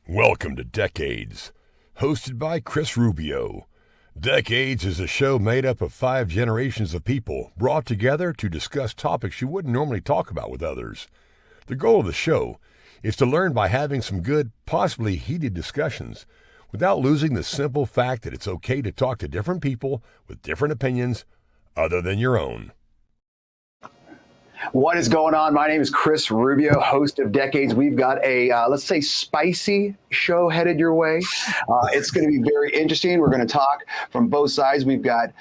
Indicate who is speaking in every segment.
Speaker 1: Welcome to Decades, hosted by Chris Rubio. Decades is a show made up of 5 generations of people brought together to discuss topics you wouldn't normally talk about with others. The goal of the show is to learn by having some good, possibly heated discussions, without losing the simple fact that it's okay to talk to different people with different opinions other than your own.
Speaker 2: What is going on? My name is Chris Rubio, host of Decades. We've got a, let's say, spicy show headed your way. It's going to be very interesting. We're going to talk from both sides. We've got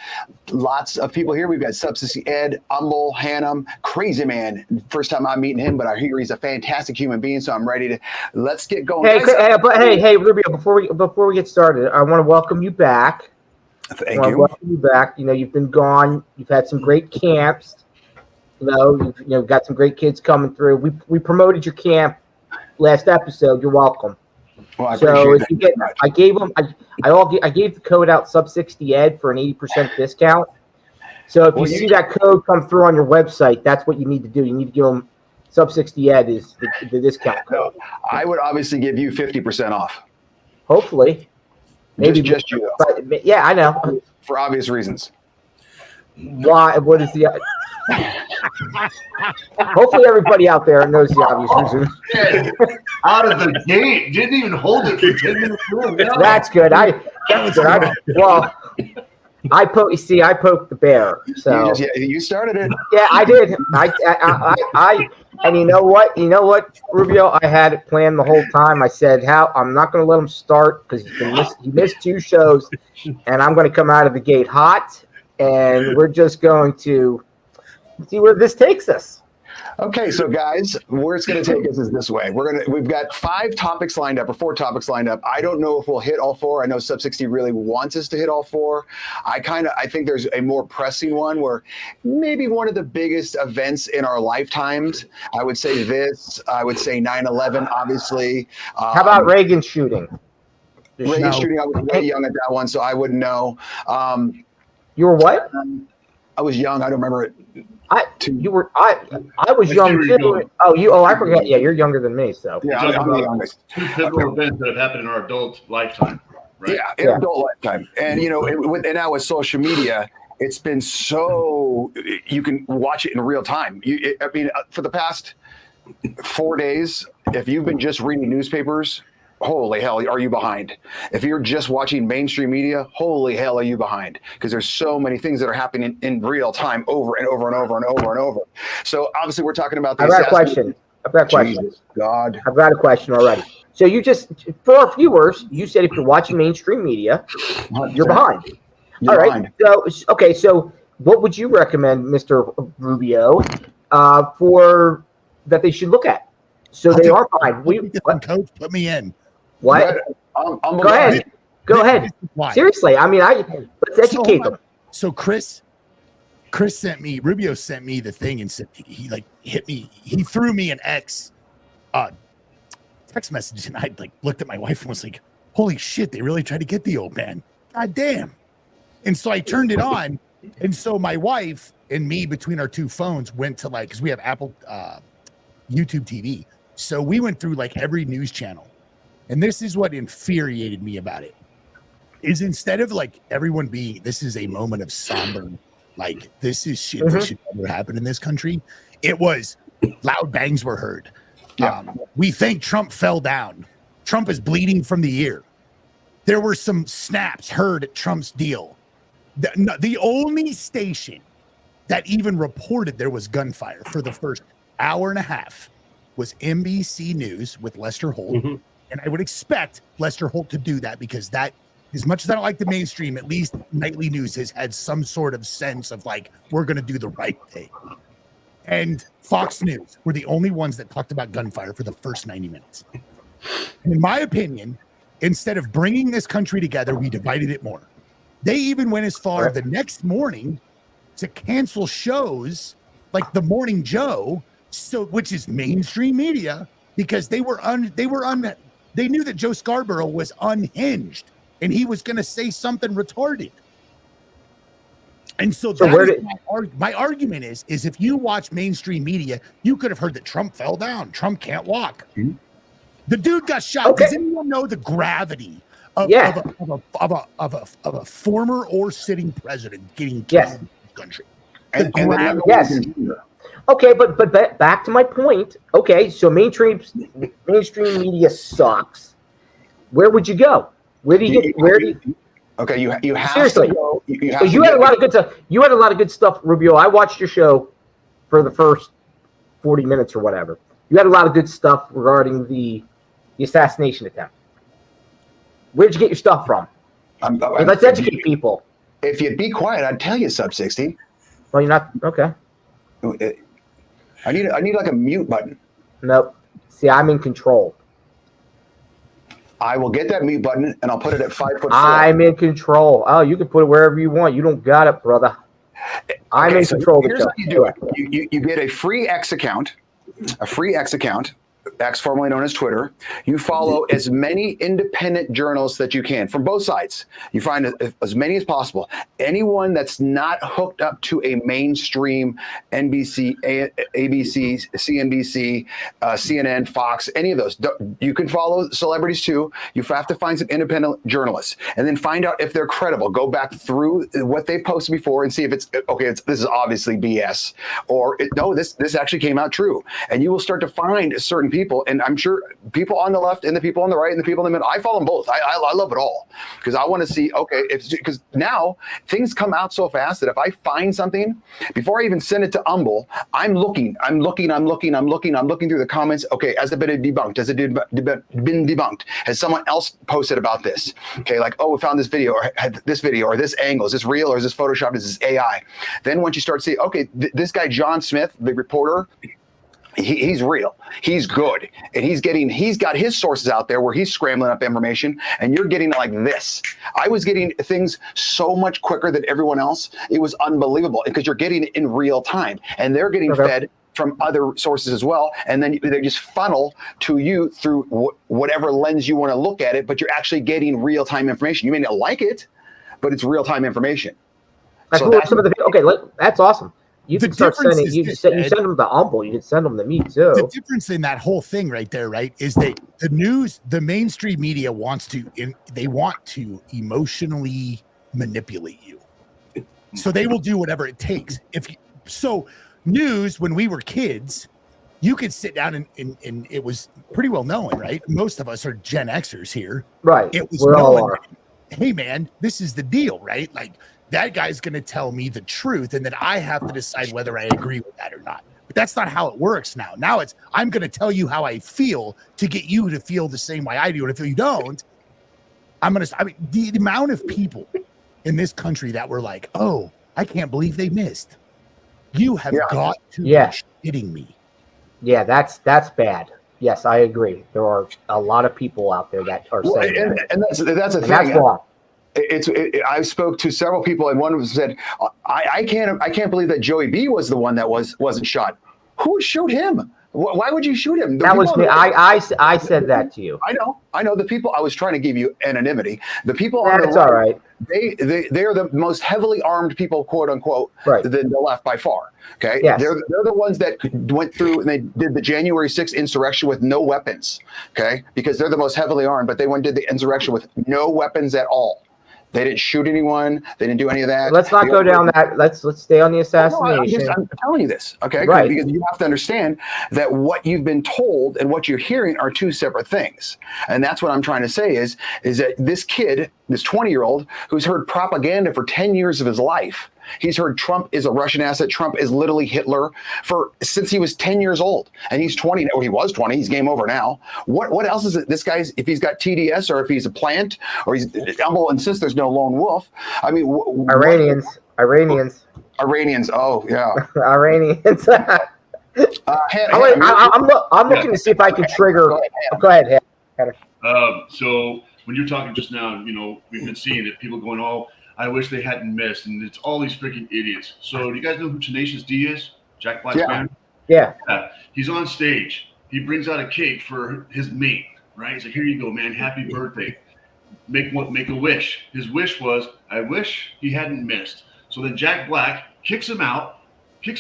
Speaker 2: lots of people here. We've got Subsistence Ed, Humble, Hannum, Crazy Man. First time I'm meeting him, but I hear he's a fantastic human being, so I'm ready to, let's get going.
Speaker 3: Hey, Rubio, before we get started, I want to welcome you back.
Speaker 2: Thank you.
Speaker 3: Welcome you back. You know, you've been gone. You've had some great camps. You've got some great kids coming through. We promoted your camp last episode. You're welcome.
Speaker 2: Well, I appreciate that.
Speaker 3: I gave the code out Sub60 Ed for an 80% discount. So if you see that code come through on your website, that's what you need to do. You need to give them Sub60 Ed is the discount code.
Speaker 2: I would obviously give you 50% off.
Speaker 3: Hopefully, maybe
Speaker 2: just you.
Speaker 3: But yeah, I know.
Speaker 2: For obvious reasons.
Speaker 3: Why? What is the? Hopefully everybody out there knows the obvious reason.
Speaker 4: Out of the gate, didn't even hold it for 10 minutes.
Speaker 3: That's good. I poked the bear. So
Speaker 2: you started it.
Speaker 3: Yeah, I did. I and you know what, Rubio, I had it planned the whole time. I said, I'm not going to let him start because he missed 2 shows, and I'm going to come out of the gate hot, and we're just going to see where this takes us.
Speaker 2: Okay, so guys, where it's going to take us is this way. We've got 5 topics lined up, or 4 topics lined up. I don't know if we'll hit all 4. I know Sub60 really wants us to hit all 4. I think there's a more pressing one where maybe one of the biggest events in our lifetimes. I would say this. I would say 9/11, obviously.
Speaker 3: How about Reagan shooting?
Speaker 2: Reagan shooting. I was way young at that one, so I wouldn't know.
Speaker 3: You were what?
Speaker 2: I was young. I don't remember it.
Speaker 3: I was young too. I forget. Yeah, you're younger than me, so.
Speaker 2: Yeah, I'm the youngest.
Speaker 4: 2 pivotal events that have happened in our adult lifetime, right?
Speaker 2: Yeah, in adult lifetime. And and now with social media, it's been so you can watch it in real time. For the past 4 days, if you've been just reading newspapers, holy hell, are you behind? If you're just watching mainstream media, holy hell, are you behind? Because there's so many things that are happening in real time over and over and over and over and over. So obviously we're talking about the
Speaker 3: I've got a question.
Speaker 2: Jesus, God.
Speaker 3: I've got a question already. So for our viewers, you said if you're watching mainstream media, you're behind. All right. So what would you recommend, Mr. Rubio, for that they should look at? So they are behind.
Speaker 5: Coach, put me in.
Speaker 3: What? Go ahead. Seriously, let's educate them.
Speaker 5: So Rubio sent me the thing and said he hit me. He threw me an text message, and I looked at my wife and was like, "Holy shit! They really tried to get the old man. God damn!" And so I turned it on, and so my wife and me between our 2 phones went to because we have Apple YouTube TV, so we went through every news channel. And this is what infuriated me about it, is instead of everyone being, this is a moment of somber, this is shit that should never happen in this country. It was loud bangs were heard. Yeah. We think Trump fell down. Trump is bleeding from the ear. There were some snaps heard at Trump's deal. The only station that even reported there was gunfire for the first hour and a half was NBC News with Lester Holt. Mm-hmm. And I would expect Lester Holt to do that because that, as much as I don't like the mainstream, at least nightly news has had some sort of sense of we're going to do the right thing. And Fox News were the only ones that talked about gunfire for the first 90 minutes. And in my opinion, instead of bringing this country together, we divided it more. They even went as far the next morning to cancel shows like The Morning Joe, which is mainstream media, because they knew that Joe Scarborough was unhinged and he was going to say something retarded. And so my argument is if you watch mainstream media, you could have heard that Trump fell down. Trump can't walk. Mm-hmm. The dude got shot.
Speaker 3: Okay.
Speaker 5: Does anyone know the gravity of a former or sitting president getting killed in this country?
Speaker 2: And the number
Speaker 3: Yes.
Speaker 2: one-
Speaker 3: Okay, but back to my point. Okay, so mainstream media sucks. Where would you go? Where do you get? Where do you?
Speaker 2: Okay, you have
Speaker 3: Seriously.
Speaker 2: to go. You have
Speaker 3: Because
Speaker 2: to
Speaker 3: you had
Speaker 2: get-
Speaker 3: a lot of good stuff. You had a lot of good stuff, Rubio. I watched your show for the first 40 minutes or whatever. You had a lot of good stuff regarding the assassination attempt. Where'd you get your stuff from? Hey, let's educate people.
Speaker 2: If you'd be quiet, I'd tell you, Sub 60.
Speaker 3: Well, you're not okay.
Speaker 2: I need like a mute button.
Speaker 3: Nope. See, I'm in control.
Speaker 2: I will get that mute button and I'll put it at 5'4".
Speaker 3: I'm in control. Oh, you can put it wherever you want. You don't got it, brother. I'm in control of the
Speaker 2: Here's
Speaker 3: show.
Speaker 2: how you do it. You get a free X account, X formerly known as Twitter. You follow as many independent journalists that you can from both sides. You find as many as possible. Anyone that's not hooked up to a mainstream NBC, ABC, CNBC, CNN, Fox, any of those. You can follow celebrities too. You have to find some independent journalists and then find out if they're credible. Go back through what they've posted before and see if it's okay. This is obviously BS, or no, this actually came out true. And you will start to find certain people, and I'm sure people on the left and the people on the right and the people in the middle. I follow them both. I love it all because I want to see. Okay, because now things come out so fast that if I find something before I even send it to Umble, I'm looking through the comments. Okay, has it been debunked? Has it been debunked? Has someone else posted about this? Okay, like, oh, we found this video or this video or this angle. Is this real or is this Photoshopped? Is this AI? Then once you start to see, okay, this guy John Smith, the reporter. He's real. He's good, and he's got his sources out there where he's scrambling up information, and you're getting it like this. I was getting things so much quicker than everyone else. It was unbelievable because you're getting it in real time, and they're getting fed from other sources as well, and then they just funnel to you through whatever lens you want to look at it. But you're actually getting real time information. You may not like it, but it's real time information.
Speaker 3: That's awesome. You can start sending. You send them to Umble. You can send them to me too.
Speaker 5: The difference in that whole thing right there, right, is that the mainstream media wants to emotionally manipulate you. So they will do whatever it takes. News when we were kids, you could sit down and it was pretty well known, right? Most of us are Gen Xers here,
Speaker 3: right?
Speaker 5: It was known. Hey, man, this is the deal, right? Like. That guy's going to tell me the truth, and then I have to decide whether I agree with that or not. But that's not how it works now. Now it's I'm going to tell you how I feel to get you to feel the same way I do. And if you don't, the amount of people in this country that were like, oh, I can't believe they missed. You have got to be shitting me.
Speaker 3: Yeah, that's bad. Yes, I agree. There are a lot of people out there that are saying that.
Speaker 2: And that's the thing.
Speaker 3: That's wrong.
Speaker 2: I spoke to several people, and one of them said, "I can't believe that Joey B was the one that wasn't shot. Who shoot him? Why would you shoot him?"
Speaker 3: That was me. I said that to you.
Speaker 2: I know. The people I was trying to give you anonymity. The people
Speaker 3: on the right, all right.
Speaker 2: They are the most heavily armed people, quote unquote, than the left by far. Okay,
Speaker 3: yes.
Speaker 2: They're the ones that went through and they did the January 6th insurrection with no weapons. Okay, because they're the most heavily armed, but they went and did the insurrection with no weapons at all. They didn't shoot anyone. They didn't do any of that.
Speaker 3: Let's not go down that. Let's stay on the assassination.
Speaker 2: I'm telling you this, okay?
Speaker 3: Right.
Speaker 2: Because you have to understand that what you've been told and what you're hearing are two separate things. And that's what I'm trying to say is that this kid, this 20-year-old, who's heard propaganda for 10 years of his life, he's heard Trump is a Russian asset. Trump is literally Hitler since he was 10 years old, and he's 20. Or he was 20. He's game over now. What else is it? This guy's, if he's got TDS or if he's a plant or Umble insists there's no lone wolf. I mean,
Speaker 3: Iranians.
Speaker 2: Oh yeah.
Speaker 3: Iranians. I'm looking to see if I can trigger. Go ahead.
Speaker 4: So when you're talking just now, we've been seeing it. People going, "Oh, I wish they hadn't missed," and it's all these freaking idiots. So do you guys know who Tenacious D is? Jack Black's band?
Speaker 3: Yeah.
Speaker 4: He's on stage. He brings out a cake for his mate, right? He's like, "Here you go, man. Happy birthday. Make a wish." His wish was, "I wish he hadn't missed." So then Jack Black kicks him out. He's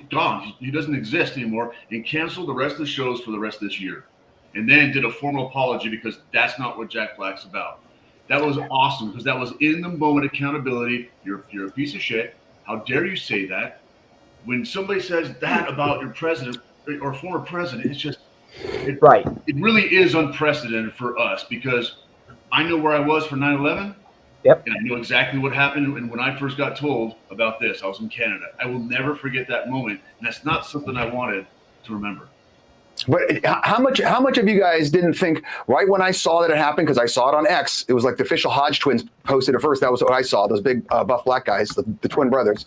Speaker 4: gone. He doesn't exist anymore, and canceled the rest of the shows for the rest of this year. and then did a formal apology because that's not what Jack Black's about. That was awesome because that was in the moment accountability. You're a piece of shit. How dare you say that? When somebody says that about your president or former president, it's just
Speaker 3: Right.
Speaker 4: It really is unprecedented for us because I know where I was for 9/11.
Speaker 3: Yep.
Speaker 4: And I know exactly what happened. And when I first got told about this, I was in Canada. I will never forget that moment. And that's not something I wanted to remember.
Speaker 2: But how much of you guys didn't think right when I saw that it happened, because I saw it on X, it was like the official Hodge twins posted it first. That was what I saw, those big buff black guys, the twin brothers.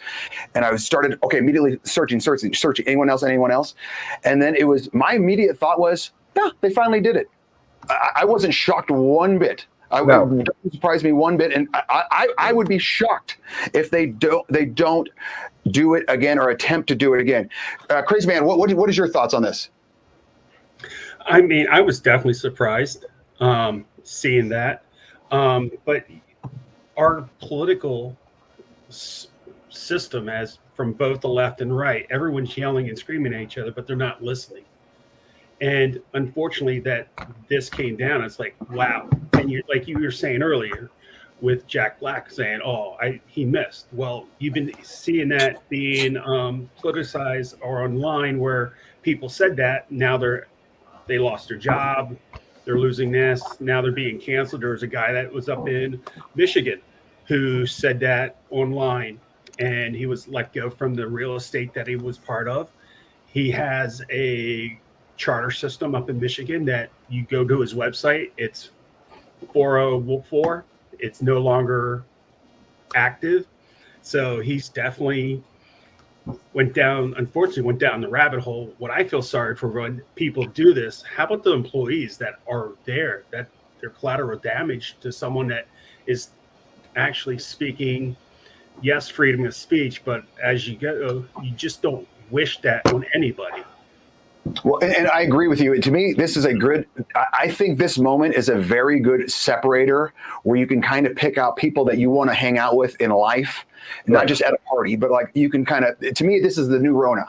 Speaker 2: And I started, immediately searching. Anyone else? And then it was, my immediate thought was, yeah, they finally did it. I wasn't shocked one bit. It doesn't surprise me one bit. And I would be shocked if they don't do it again or attempt to do it again. Crazy Man, what is your thoughts on this?
Speaker 6: I mean, I was definitely surprised seeing that. But our political system, as from both the left and right, everyone's yelling and screaming at each other, but they're not listening. And unfortunately, that this came down. It's like, wow. And like you were saying earlier with Jack Black saying, he missed. Well, you've been seeing that being politicized or online where people said that. Now they lost their job. They're losing this. Now they're being canceled. There was a guy that was up in Michigan who said that online, and he was let go from the real estate that he was part of. He has a charter system up in Michigan that you go to his website. It's 404. It's no longer active. So he's definitely went down the rabbit hole. What I feel sorry for when people do this, how about the employees that are there, that they're collateral damage to someone that is actually speaking, yes, freedom of speech, but as you go, you just don't wish that on anybody.
Speaker 2: Well, and I agree with you. To me, this is I think this moment is a very good separator where you can kind of pick out people that you want to hang out with in life, not just at a party, but like you can to me, this is the new Rona.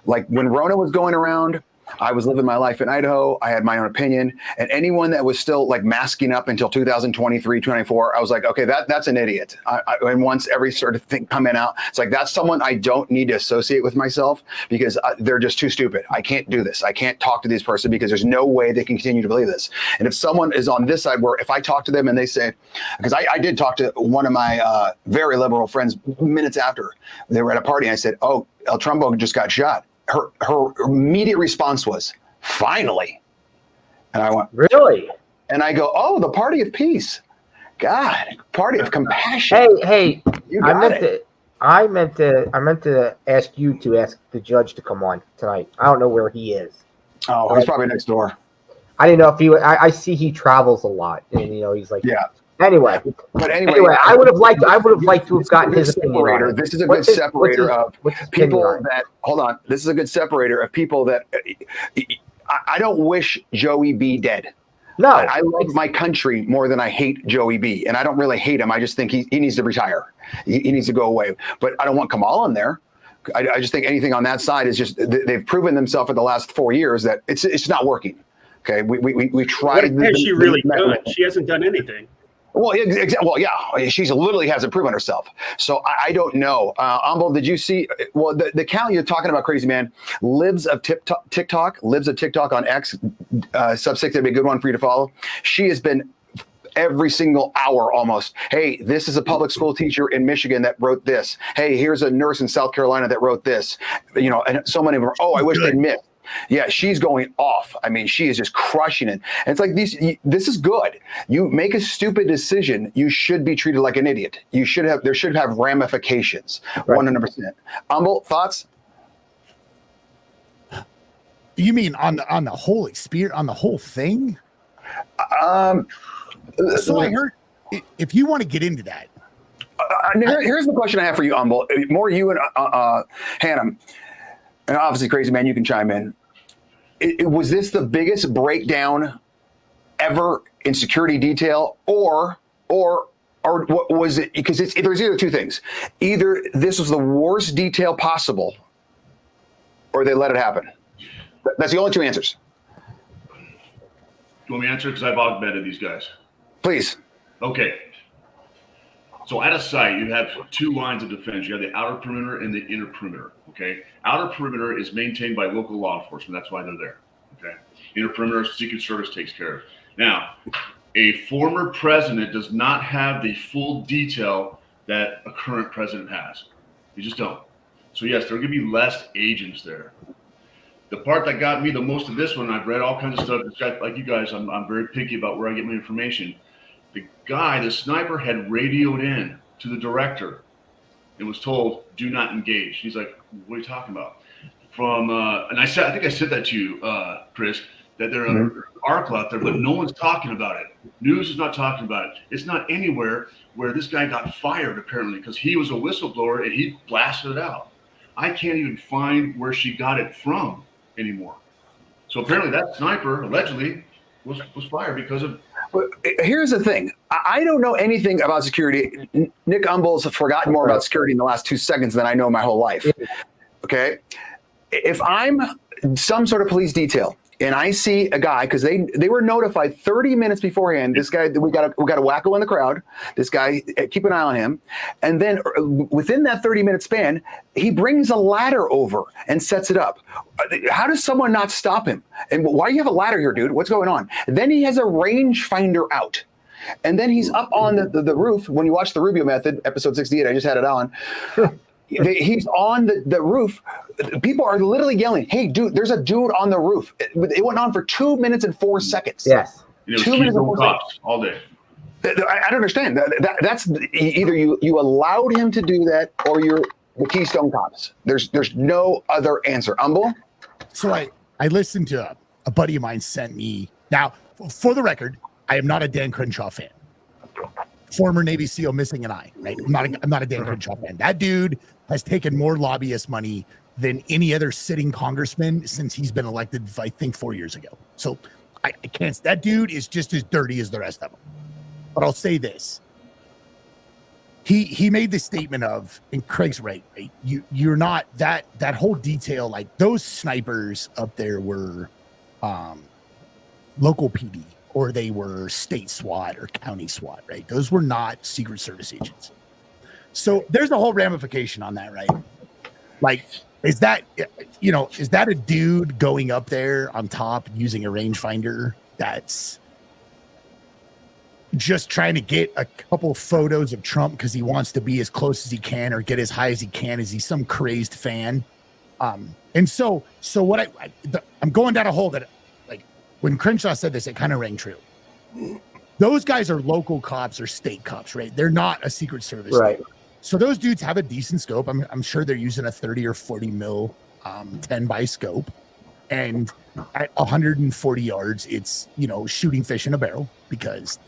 Speaker 2: Like when Rona was going around, I was living my life in Idaho. I had my own opinion. And anyone that was still like masking up until 2023, 2024, I was like, okay, that's an idiot. And once every sort of thing coming out, it's like, that's someone I don't need to associate with myself because they're just too stupid. I can't do this. I can't talk to this person because there's no way they can continue to believe this. And if someone is on this side where if I talk to them and they say, because I did talk to one of my very liberal friends minutes after they were at a party. And I said, oh, El Trumbo just got shot. Her immediate response was, finally. And I went, really? And I go, oh, the party of peace. God, party of compassion.
Speaker 3: Hey, I meant to ask you to ask the judge to come on tonight. I don't know where he is.
Speaker 2: Oh, he's probably next door.
Speaker 3: I didn't know if he would. I see he travels a lot, and he's like,
Speaker 2: yeah.
Speaker 3: Anyway, I would have liked to have gotten his opinion on it.
Speaker 2: This is a good separator of people that. Hold on, this is a good separator of people that. I don't wish Joey B dead.
Speaker 3: No,
Speaker 2: I love my country more than I hate Joey B, and I don't really hate him. I just think he needs to retire. He needs to go away. But I don't want Kamal in there. I just think anything on that side is just they've proven themselves for the last 4 years that it's not working. Okay, we tried.
Speaker 6: What has she really done? She hasn't done anything.
Speaker 2: Well, yeah, she's literally hasn't proven herself. So I don't know. Umbel, did you see? Well, the account you're talking about, Crazy Man, Libs of TikTok on X, sub 6, that'd be a good one for you to follow. She has been every single hour almost. Hey, this is a public school teacher in Michigan that wrote this. Hey, here's a nurse in South Carolina that wrote this. And so many of them are, I wish they'd missed. Yeah, she's going off. I mean, she is just crushing it. And it's like this is good. You make a stupid decision, you should be treated like an idiot. There should have ramifications. 100%. Umbel, thoughts?
Speaker 5: You mean on the whole experience, on the whole thing? So I heard, if you want to get into that.
Speaker 2: Here's the question I have for you, Umbel. More you and Hannah. And obviously, Crazy Man, you can chime in. Was this the biggest breakdown ever in security detail, or what was it? Because there's either two things. Either this was the worst detail possible, or they let it happen. That's the only two answers.
Speaker 4: You want me to answer? Because I've augmented these guys.
Speaker 2: Please.
Speaker 4: Okay. So at a site, you have two lines of defense. You have the outer perimeter and the inner perimeter. Okay. Outer perimeter is maintained by local law enforcement. That's why they're there. Okay. Inner perimeter, Secret Service takes care of. Now, a former president does not have the full detail that a current president has. You just don't. So yes, there are going to be less agents there. The part that got me the most of this one, I've read all kinds of stuff. Like you guys, I'm very picky about where I get my information. The sniper had radioed in to the director and was told, "Do not engage." He's like, "What are you talking about?" And I think I said that to you, Chris, that there are an article out there, but no one's talking about it. News is not talking about it. It's not anywhere where this guy got fired, apparently, because he was a whistleblower and he blasted it out. I can't even find where she got it from anymore. So apparently that sniper allegedly was fired because of.
Speaker 2: But here's the thing. I don't know anything about security. Nick Umble's forgotten more about security in the last 2 seconds than I know my whole life. Okay. If I'm some sort of police detail and I see a guy, because they were notified 30 minutes beforehand, this guy, we got a wacko in the crowd, this guy, keep an eye on him. And then within that 30-minute span, he brings a ladder over and sets it up. How does someone not stop him? And why do you have a ladder here, dude? What's going on? Then he has a rangefinder out. And then he's up on the roof. When you watch the Rubio Method, episode 68, I just had it on. He's on the roof. People are literally yelling, "Hey, dude, there's a dude on the roof." It went on for 2 minutes and 4 seconds.
Speaker 3: Yes.
Speaker 2: 2 minutes and 4 seconds.
Speaker 4: All day.
Speaker 2: I don't understand. That's either you allowed him to do that or you're the Keystone Cops. There's no other answer. Umble?
Speaker 5: So I listened to a buddy of mine sent me. Now, for the record, I am not a Dan Crenshaw fan. Former Navy SEAL missing an eye, right? I'm not a Dan Crenshaw fan. That dude has taken more lobbyist money than any other sitting congressman since he's been elected, I think, 4 years ago. So I can't. That dude is just as dirty as the rest of them. But I'll say this. He made the statement of, and Craig's right? You're not that whole detail, like those snipers up there were local PD, or they were state SWAT or county SWAT, right? Those were not Secret Service agents. So there's a whole ramification on that, right? Like, is that a dude going up there on top using a rangefinder that's just trying to get a couple photos of Trump because he wants to be as close as he can or get as high as he can? Is he some crazed fan? And so what I'm going down a hole that, like, when Crenshaw said this, it kind of rang true. Those guys are local cops or state cops, right? They're not a Secret Service.
Speaker 3: Right.
Speaker 5: State. So those dudes have a decent scope. I'm sure they're using a 30 or 40 mil 10 by scope. And at 140 yards, it's, shooting fish in a barrel, because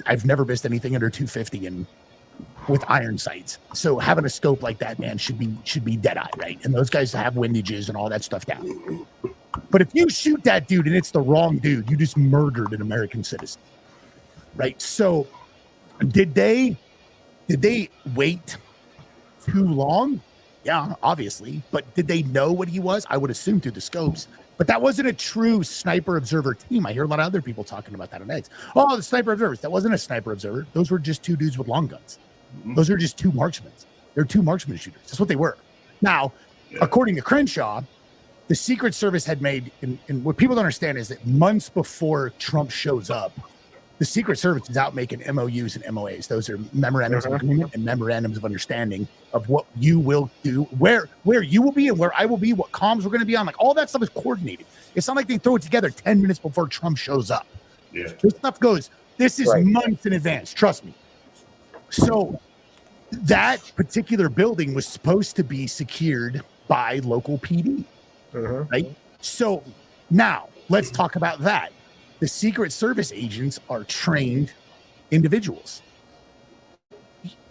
Speaker 5: I've never missed anything under 250 and with iron sights. So having a scope like that, man, should be dead eye, right? And those guys have windages and all that stuff down. But if you shoot that dude and it's the wrong dude, you just murdered an American citizen, right? So did they wait too long? Yeah, obviously. But did they know what he was? I would assume through the scopes. But that wasn't a true sniper observer team. I hear a lot of other people talking about that on X. Oh, the sniper observers. That wasn't a sniper observer. Those were just two dudes with long guns. Those are just two marksmen. They're two marksman shooters. That's what they were. Now, according to Crenshaw, the Secret Service had made, and what people don't understand is that months before Trump shows up, the Secret Service is out making MOUs and MOAs. Those are memorandums of agreement and memorandums of understanding of what you will do, where you will be and where I will be, what comms we're going to be on. Like, all that stuff is coordinated. It's not like they throw it together 10 minutes before Trump shows up.
Speaker 4: Yeah.
Speaker 5: This stuff goes, this is months in advance. Trust me. So that particular building was supposed to be secured by local PD, right? So now let's talk about that. The Secret Service agents are trained individuals.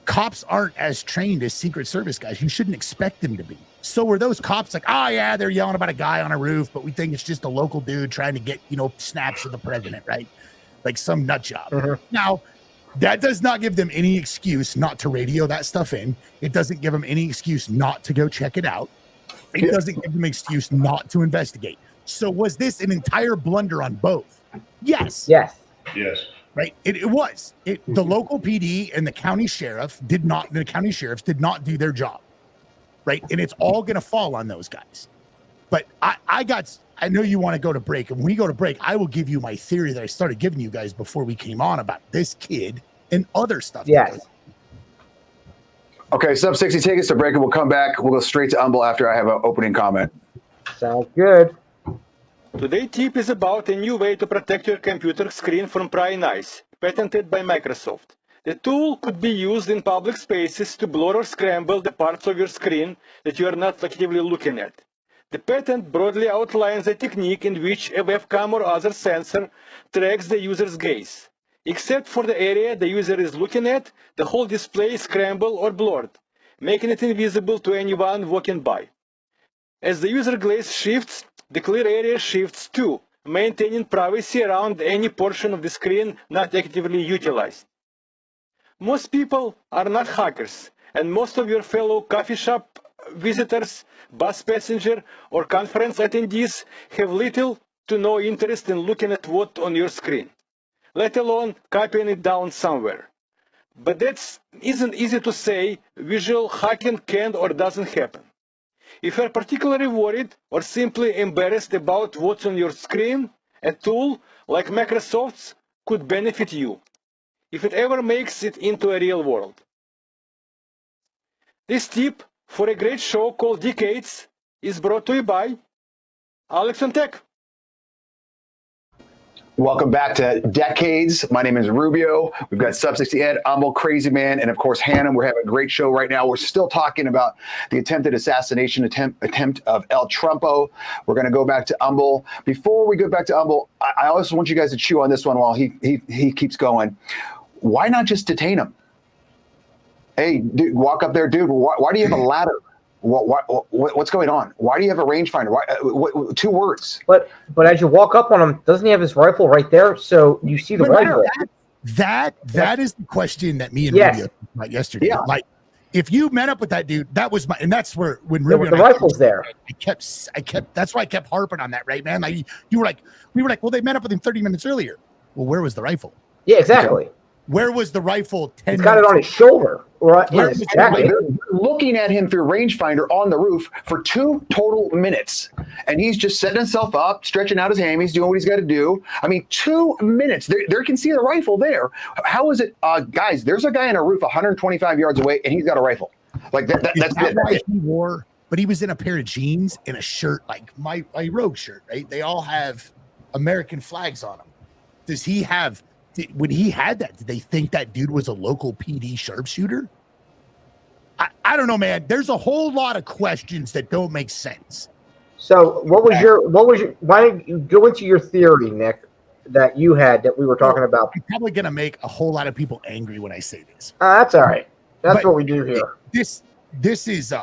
Speaker 5: Cops aren't as trained as Secret Service guys. You shouldn't expect them to be. So were those cops like, oh yeah, they're yelling about a guy on a roof, but we think it's just a local dude trying to get, snaps of the president, right? Like some nut job. Now, that does not give them any excuse not to radio that stuff in. It doesn't give them any excuse not to go check it out. It doesn't give them an excuse not to investigate. So was this an entire blunder on both? Yes.
Speaker 3: Yes.
Speaker 4: Yes.
Speaker 5: Right. It was. The local PD and the county sheriffs did not do their job. Right. And it's all going to fall on those guys. But I know you want to go to break. And when we go to break, I will give you my theory that I started giving you guys before we came on about this kid and other stuff.
Speaker 3: Yes.
Speaker 2: Okay, Sub 60, take us to break and we'll come back. We'll go straight to Umble after I have an opening comment.
Speaker 3: Sounds good.
Speaker 7: Today's tip is about a new way to protect your computer screen from prying eyes, patented by Microsoft. The tool could be used in public spaces to blur or scramble the parts of your screen that you are not actively looking at. The patent broadly outlines a technique in which a webcam or other sensor tracks the user's gaze. Except for the area the user is looking at, the whole display is scrambled or blurred, making it invisible to anyone walking by. As the user gaze shifts, the clear area shifts too, maintaining privacy around any portion of the screen not actively utilized. Most people are not hackers, and most of your fellow coffee shop visitors, bus passenger, or conference attendees have little to no interest in looking at what's on your screen, let alone copying it down somewhere. But that isn't easy to say. Visual hacking can or doesn't happen. If you're particularly worried or simply embarrassed about what's on your screen, a tool like Microsoft's could benefit you, if it ever makes it into a real world. This tip for a great show called Decades is brought to you by Alex on Tech.
Speaker 2: Welcome back to Decades. My name is Rubio. We've got Sub 60 Ed, Umble, Crazy Man, and of course Hannah. We're having a great show right now. We're still talking about the attempted assassination attempt of El Trumpo. We're going to go back to Umble. Before we go back to Umble, I also want you guys to chew on this one while he keeps going. Why not just detain him? Hey, dude, walk up there, dude. Why do you have a ladder? What's going on? Why do you have a rangefinder? Why, 2 words.
Speaker 3: But as you walk up on him, doesn't he have his rifle right there? So you see the rifle.
Speaker 5: That is the question that me and Rubio talked about yesterday.
Speaker 2: Yeah.
Speaker 5: Like, if you met up with that dude, that was and that's where when
Speaker 3: The
Speaker 5: Rubio
Speaker 3: rifle's there.
Speaker 5: I kept. That's why I kept harping on that, right, man? Like we were like, well, they met up with him 30 minutes earlier. Well, where was the rifle?
Speaker 3: Yeah, exactly.
Speaker 5: Where was the rifle 10
Speaker 3: He's got it on his shoulder. Right.
Speaker 5: Where
Speaker 3: Yes,
Speaker 5: was it?
Speaker 3: exactly.
Speaker 2: They're looking at him through rangefinder on the roof for 2 total minutes. And he's just setting himself up, stretching out his hammies, doing what he's got to do. I mean, 2 minutes. They can see the rifle there. How is it, guys, there's a guy on a roof 125 yards away, and he's got a rifle. Like, that's it.
Speaker 5: Why he wore, but he was in a pair of jeans and a shirt, like my rogue shirt, right? They all have American flags on them. Does he have... When he had that, did they think that dude was a local PD sharpshooter? I don't know, man. There's a whole lot of questions that don't make sense.
Speaker 3: So why don't you go into your theory, Nick, that you had that we were talking about?
Speaker 5: I'm probably going to make a whole lot of people angry when I say this.
Speaker 3: That's all right. That's
Speaker 5: But
Speaker 3: what we do here.
Speaker 5: This is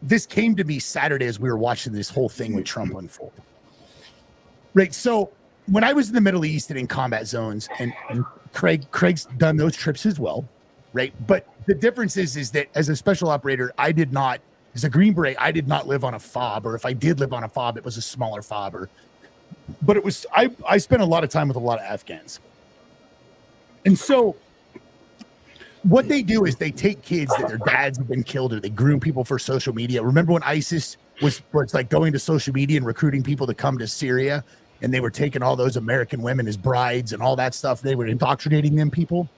Speaker 5: this came to me Saturday as we were watching this whole thing with Trump unfold. Right. So when I was in the Middle East and in combat zones, and Craig's done those trips as well, right? But the difference is that as a special operator, as a Green Beret, I did not live on a fob, or if I did live on a fob, it was a smaller fob. But it was I spent a lot of time with a lot of Afghans, and so what they do is they take kids that their dads have been killed, or they groom people for social media. Remember when ISIS was like going to social media and recruiting people to come to Syria? And they were taking all those American women as brides and all that stuff. They were indoctrinating them people.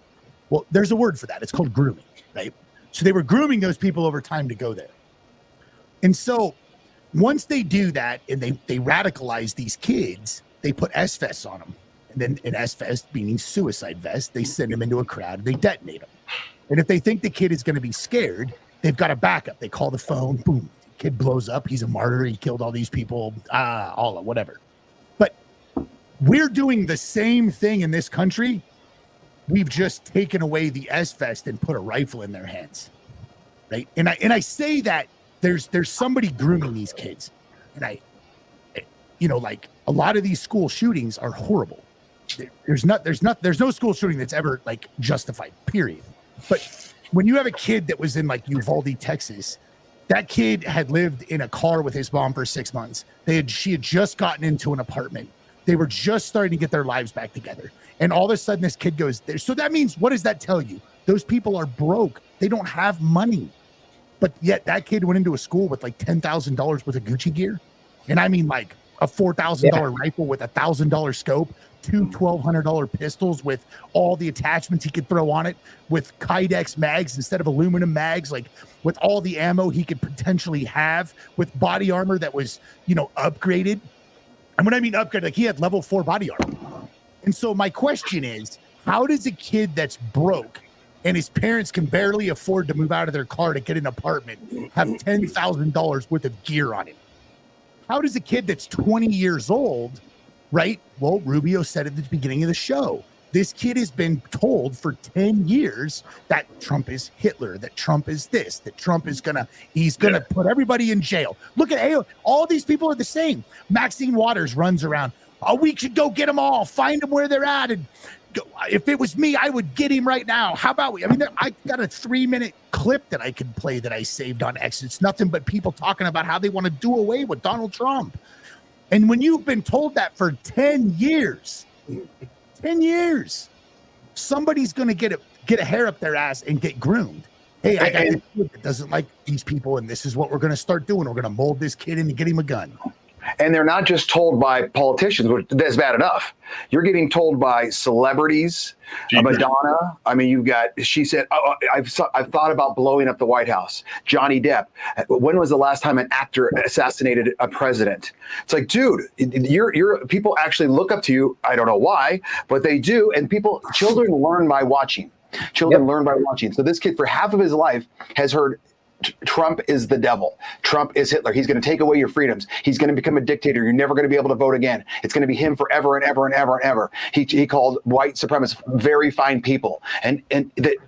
Speaker 5: Well, there's a word for that. It's called grooming, right? So they were grooming those people over time to go there. And so once they do that and they radicalize these kids, they put S-vests on them. And then an S-vest, meaning suicide vest, they send them into a crowd and they detonate them. And if they think the kid is going to be scared, they've got a backup. They call the phone, boom, kid blows up. He's a martyr. He killed all these people, whatever. We're doing the same thing in this country. We've just taken away the S-vest and put a rifle in their hands, right? And I say that there's somebody grooming these kids, and like a lot of these school shootings are horrible. There's no school shooting that's ever like justified, period. But when you have a kid that was in like Uvalde, Texas, That kid had lived in a car with his mom for 6 months. She had just gotten into an apartment. They were just starting to get their lives back together. And all of a sudden this kid goes there. So that means, what does that tell you? Those people are broke. They don't have money. But yet that kid went into a school with like $10,000 worth of Gucci gear. And I mean like a $4,000 rifle with $1,000 scope, two $1,200 pistols with all the attachments he could throw on it, with Kydex mags instead of aluminum mags, like with all the ammo he could potentially have, with body armor that was, upgraded. And when I mean upgraded, like he had level 4 body armor. And so my question is, how does a kid that's broke and his parents can barely afford to move out of their car to get an apartment have $10,000 worth of gear on him? How does a kid that's 20 years old, right? Well, Rubio said at the beginning of the show, this kid has been told for 10 years that Trump is Hitler, that Trump is this, that Trump is he's gonna put everybody in jail. Look at all these people are the same. Maxine Waters runs around. Oh, we should go get them all, find them where they're at, and if it was me, I would get him right now. How about we? I mean, I got a 3-minute clip that I could play that I saved on X. It's nothing but people talking about how they want to do away with Donald Trump. And when you've been told that for 10 years, somebody's going to get a hair up their ass and get groomed. Hey, I got a kid that doesn't like these people, and this is what we're going to start doing. We're going to mold this kid in and get him a gun.
Speaker 2: And they're not just told by politicians, which that's bad enough. You're getting told by celebrities, Madonna. I mean, she said, I've thought about blowing up the White House. Johnny Depp. When was the last time an actor assassinated a president? It's like, dude, people actually look up to you. I don't know why, but they do. And children learn by watching. Children learn by watching. So this kid for half of his life has heard Trump is the devil. Trump is Hitler. He's going to take away your freedoms. He's going to become a dictator. You're never going to be able to vote again. It's going to be him forever and ever and ever and ever. He called white supremacists very fine people. And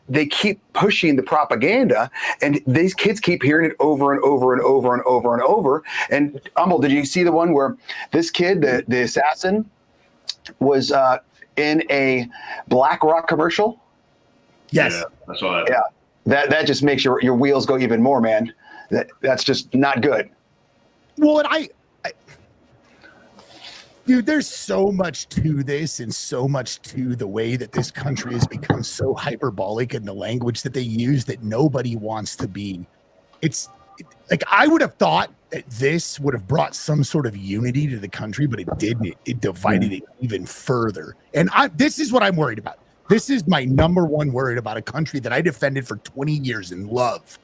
Speaker 2: they keep pushing the propaganda, and these kids keep hearing it over and over and over and over and over. And Humble, did you see the one where this kid, the assassin, was in a BlackRock commercial?
Speaker 5: Yes.
Speaker 4: Yeah, I saw that.
Speaker 2: Yeah. That just makes your wheels go even more, man. That's just not good.
Speaker 5: Well, and dude, there's so much to this and so much to the way that this country has become so hyperbolic in the language that they use that nobody wants to be. Like, I would have thought that this would have brought some sort of unity to the country, but it didn't. It divided it even further. And this is what I'm worried about. This is my number one worry about a country that I defended for 20 years and love.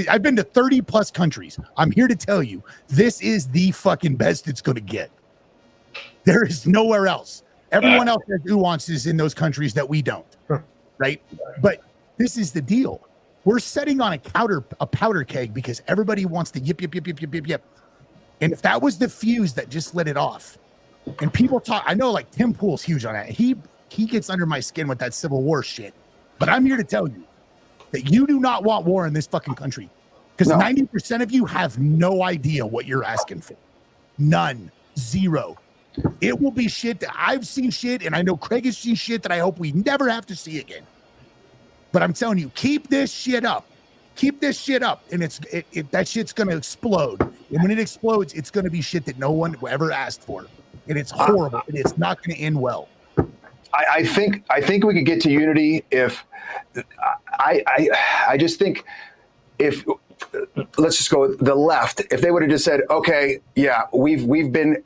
Speaker 5: I've been to 30 plus countries. I'm here to tell you, this is the fucking best it's going to get. There is nowhere else. Everyone else has nuances in those countries that we don't, right? But this is the deal. We're setting on a powder keg because everybody wants to yip. And if that was the fuse that just lit it off, and people talk, I know like Tim Pool's huge on that. He gets under my skin with that Civil War shit. But I'm here to tell you that you do not want war in this fucking country. Because 90% of you have no idea what you're asking for. None. Zero. It will be shit that I've seen shit, and I know Craig has seen shit that I hope we never have to see again. But I'm telling you, keep this shit up. Keep this shit up, and that shit's going to explode. And when it explodes, it's going to be shit that no one ever asked for. And it's horrible, and it's not going to end well.
Speaker 2: I think we could get to unity if I just think if let's just go with the left. If they would have just said, okay, yeah, we've been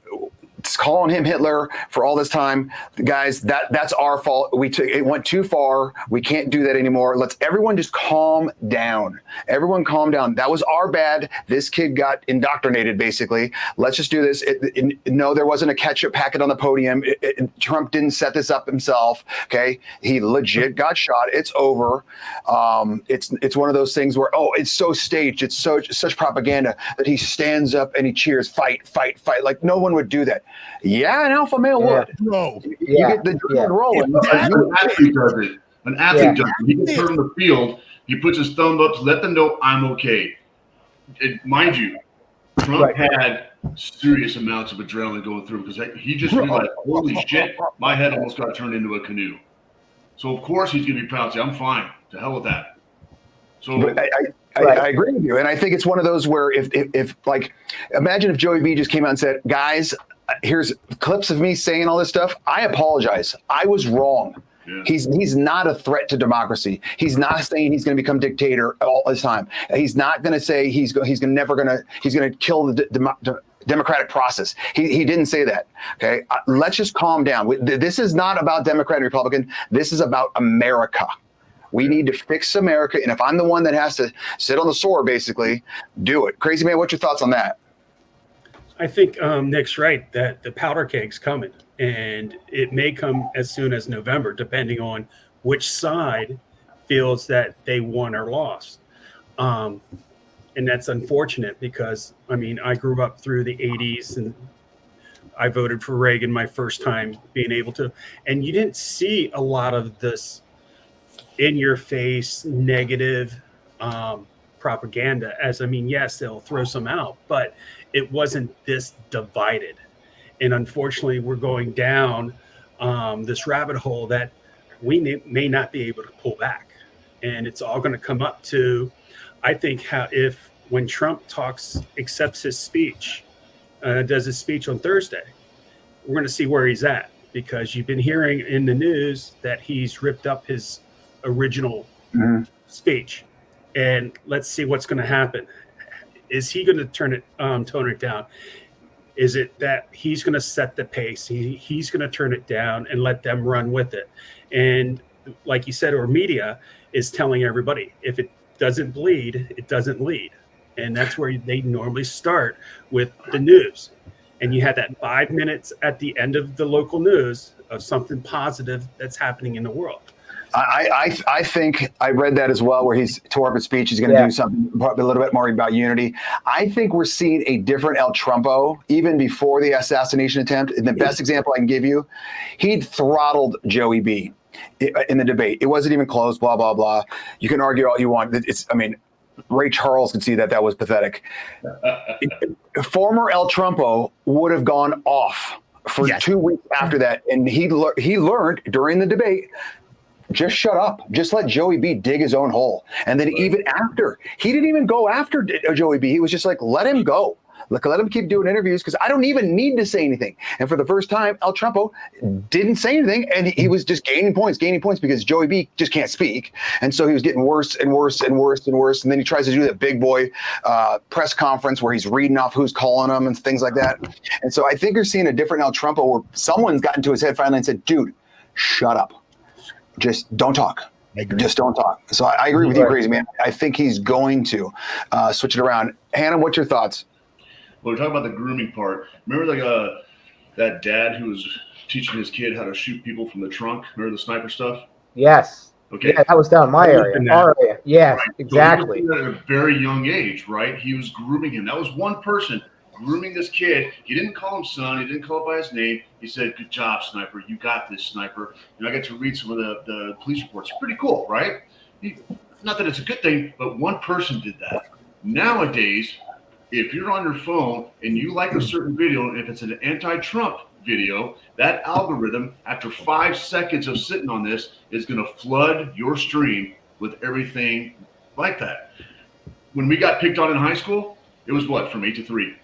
Speaker 2: calling him Hitler for all this time, guys, that's our fault. It went too far. We can't do that anymore. Let's everyone just calm down. Everyone calm down. That was our bad. This kid got indoctrinated, basically. Let's just do this. No, there wasn't a ketchup packet on the podium. Trump didn't set this up himself. Okay, he legit got shot. It's over. It's one of those things where it's so staged. It's such propaganda that he stands up and he cheers, fight, fight, fight. Like no one would do that. Yeah, an alpha male would.
Speaker 5: Bro.
Speaker 2: You get the rolling.
Speaker 4: An athlete does it. An athlete does it. He gets hurt in the field. He puts his thumb up to let them know I'm okay. Mind you, Trump had serious amounts of adrenaline going through because he just realized, holy shit, my head almost got turned into a canoe. So of course he's going to be proud and say, I'm fine. To hell with that. So
Speaker 2: But I agree with you, and I think it's one of those where if like, imagine if Joey B just came out and said, "Guys, here's clips of me saying all this stuff. I apologize. I was wrong."
Speaker 4: yeah.
Speaker 2: He's not a threat to democracy. He's not saying he's going to become dictator all this time. He's not going to say he's going to kill the democratic process. He didn't say that. Okay, let's just calm down. This is not about Democrat and Republican. This is about America. We need to fix America, and if I'm the one that has to sit on the sword, basically, do it. Crazy man, what's your thoughts on that?
Speaker 6: I think Nick's right that the powder keg's coming, and it may come as soon as November, depending on which side feels that they won or lost. And that's unfortunate because, I mean, I grew up through the 80s and I voted for Reagan my first time being able to, and you didn't see a lot of this in-your-face negative propaganda. As I mean, yes, they'll throw some out, but it wasn't this divided. And unfortunately, we're going down this rabbit hole that we may not be able to pull back. And it's all going to come up to, I think, when Trump accepts his speech, does his speech on Thursday, we're going to see where he's at, because you've been hearing in the news that he's ripped up his original speech, and let's see what's going to happen. Is he going to tone it down? Is it that he's going to set the pace? He's going to turn it down and let them run with it? And like you said, our media is telling everybody, if it doesn't bleed, it doesn't lead. And that's where they normally start with the news. And you had that 5 minutes at the end of the local news of something positive that's happening in the world.
Speaker 2: I think I read that as well, where he's tore up his speech. He's going to do something a little bit more about unity. I think we're seeing a different El Trumpo even before the assassination attempt. And the best example I can give you, he'd throttled Joey B in the debate. It wasn't even close, blah, blah, blah. You can argue all you want. Ray Charles could see that was pathetic. Former El Trumpo would have gone off for 2 weeks after that. And he learned during the debate, just shut up. Just let Joey B dig his own hole. And then even after, he didn't even go after Joey B. He was just like, let him go. Let him keep doing interviews because I don't even need to say anything. And for the first time, El Trumpo didn't say anything. And he was just gaining points because Joey B just can't speak. And so he was getting worse and worse and worse and worse. And then he tries to do that big boy press conference where he's reading off who's calling him and things like that. And so I think you're seeing a different El Trumpo where someone's gotten to his head finally and said, dude, shut up. Just don't talk. Just don't talk. So I agree with you, Crazy Man. I think he's going to switch it around. Hannah, what's your thoughts?
Speaker 4: Well, we're talking about the grooming part. Remember that dad who was teaching his kid how to shoot people from the trunk? Remember the sniper stuff?
Speaker 3: Yes.
Speaker 4: Okay.
Speaker 3: Yeah, that was down my area. Our area. Yes, right. Exactly.
Speaker 4: So at a very young age, right? He was grooming him. That was one person grooming this kid. He didn't call him son. He didn't call him by his name. He said, good job, sniper. You got this, sniper. And I got to read some of the police reports. Pretty cool, right? Not that it's a good thing, but one person did that. Nowadays, if you're on your phone and you like a certain video, and if it's an anti-Trump video, that algorithm, after 5 seconds of sitting on this, is going to flood your stream with everything like that. When we got picked on in high school, it was what, from 8 to 3?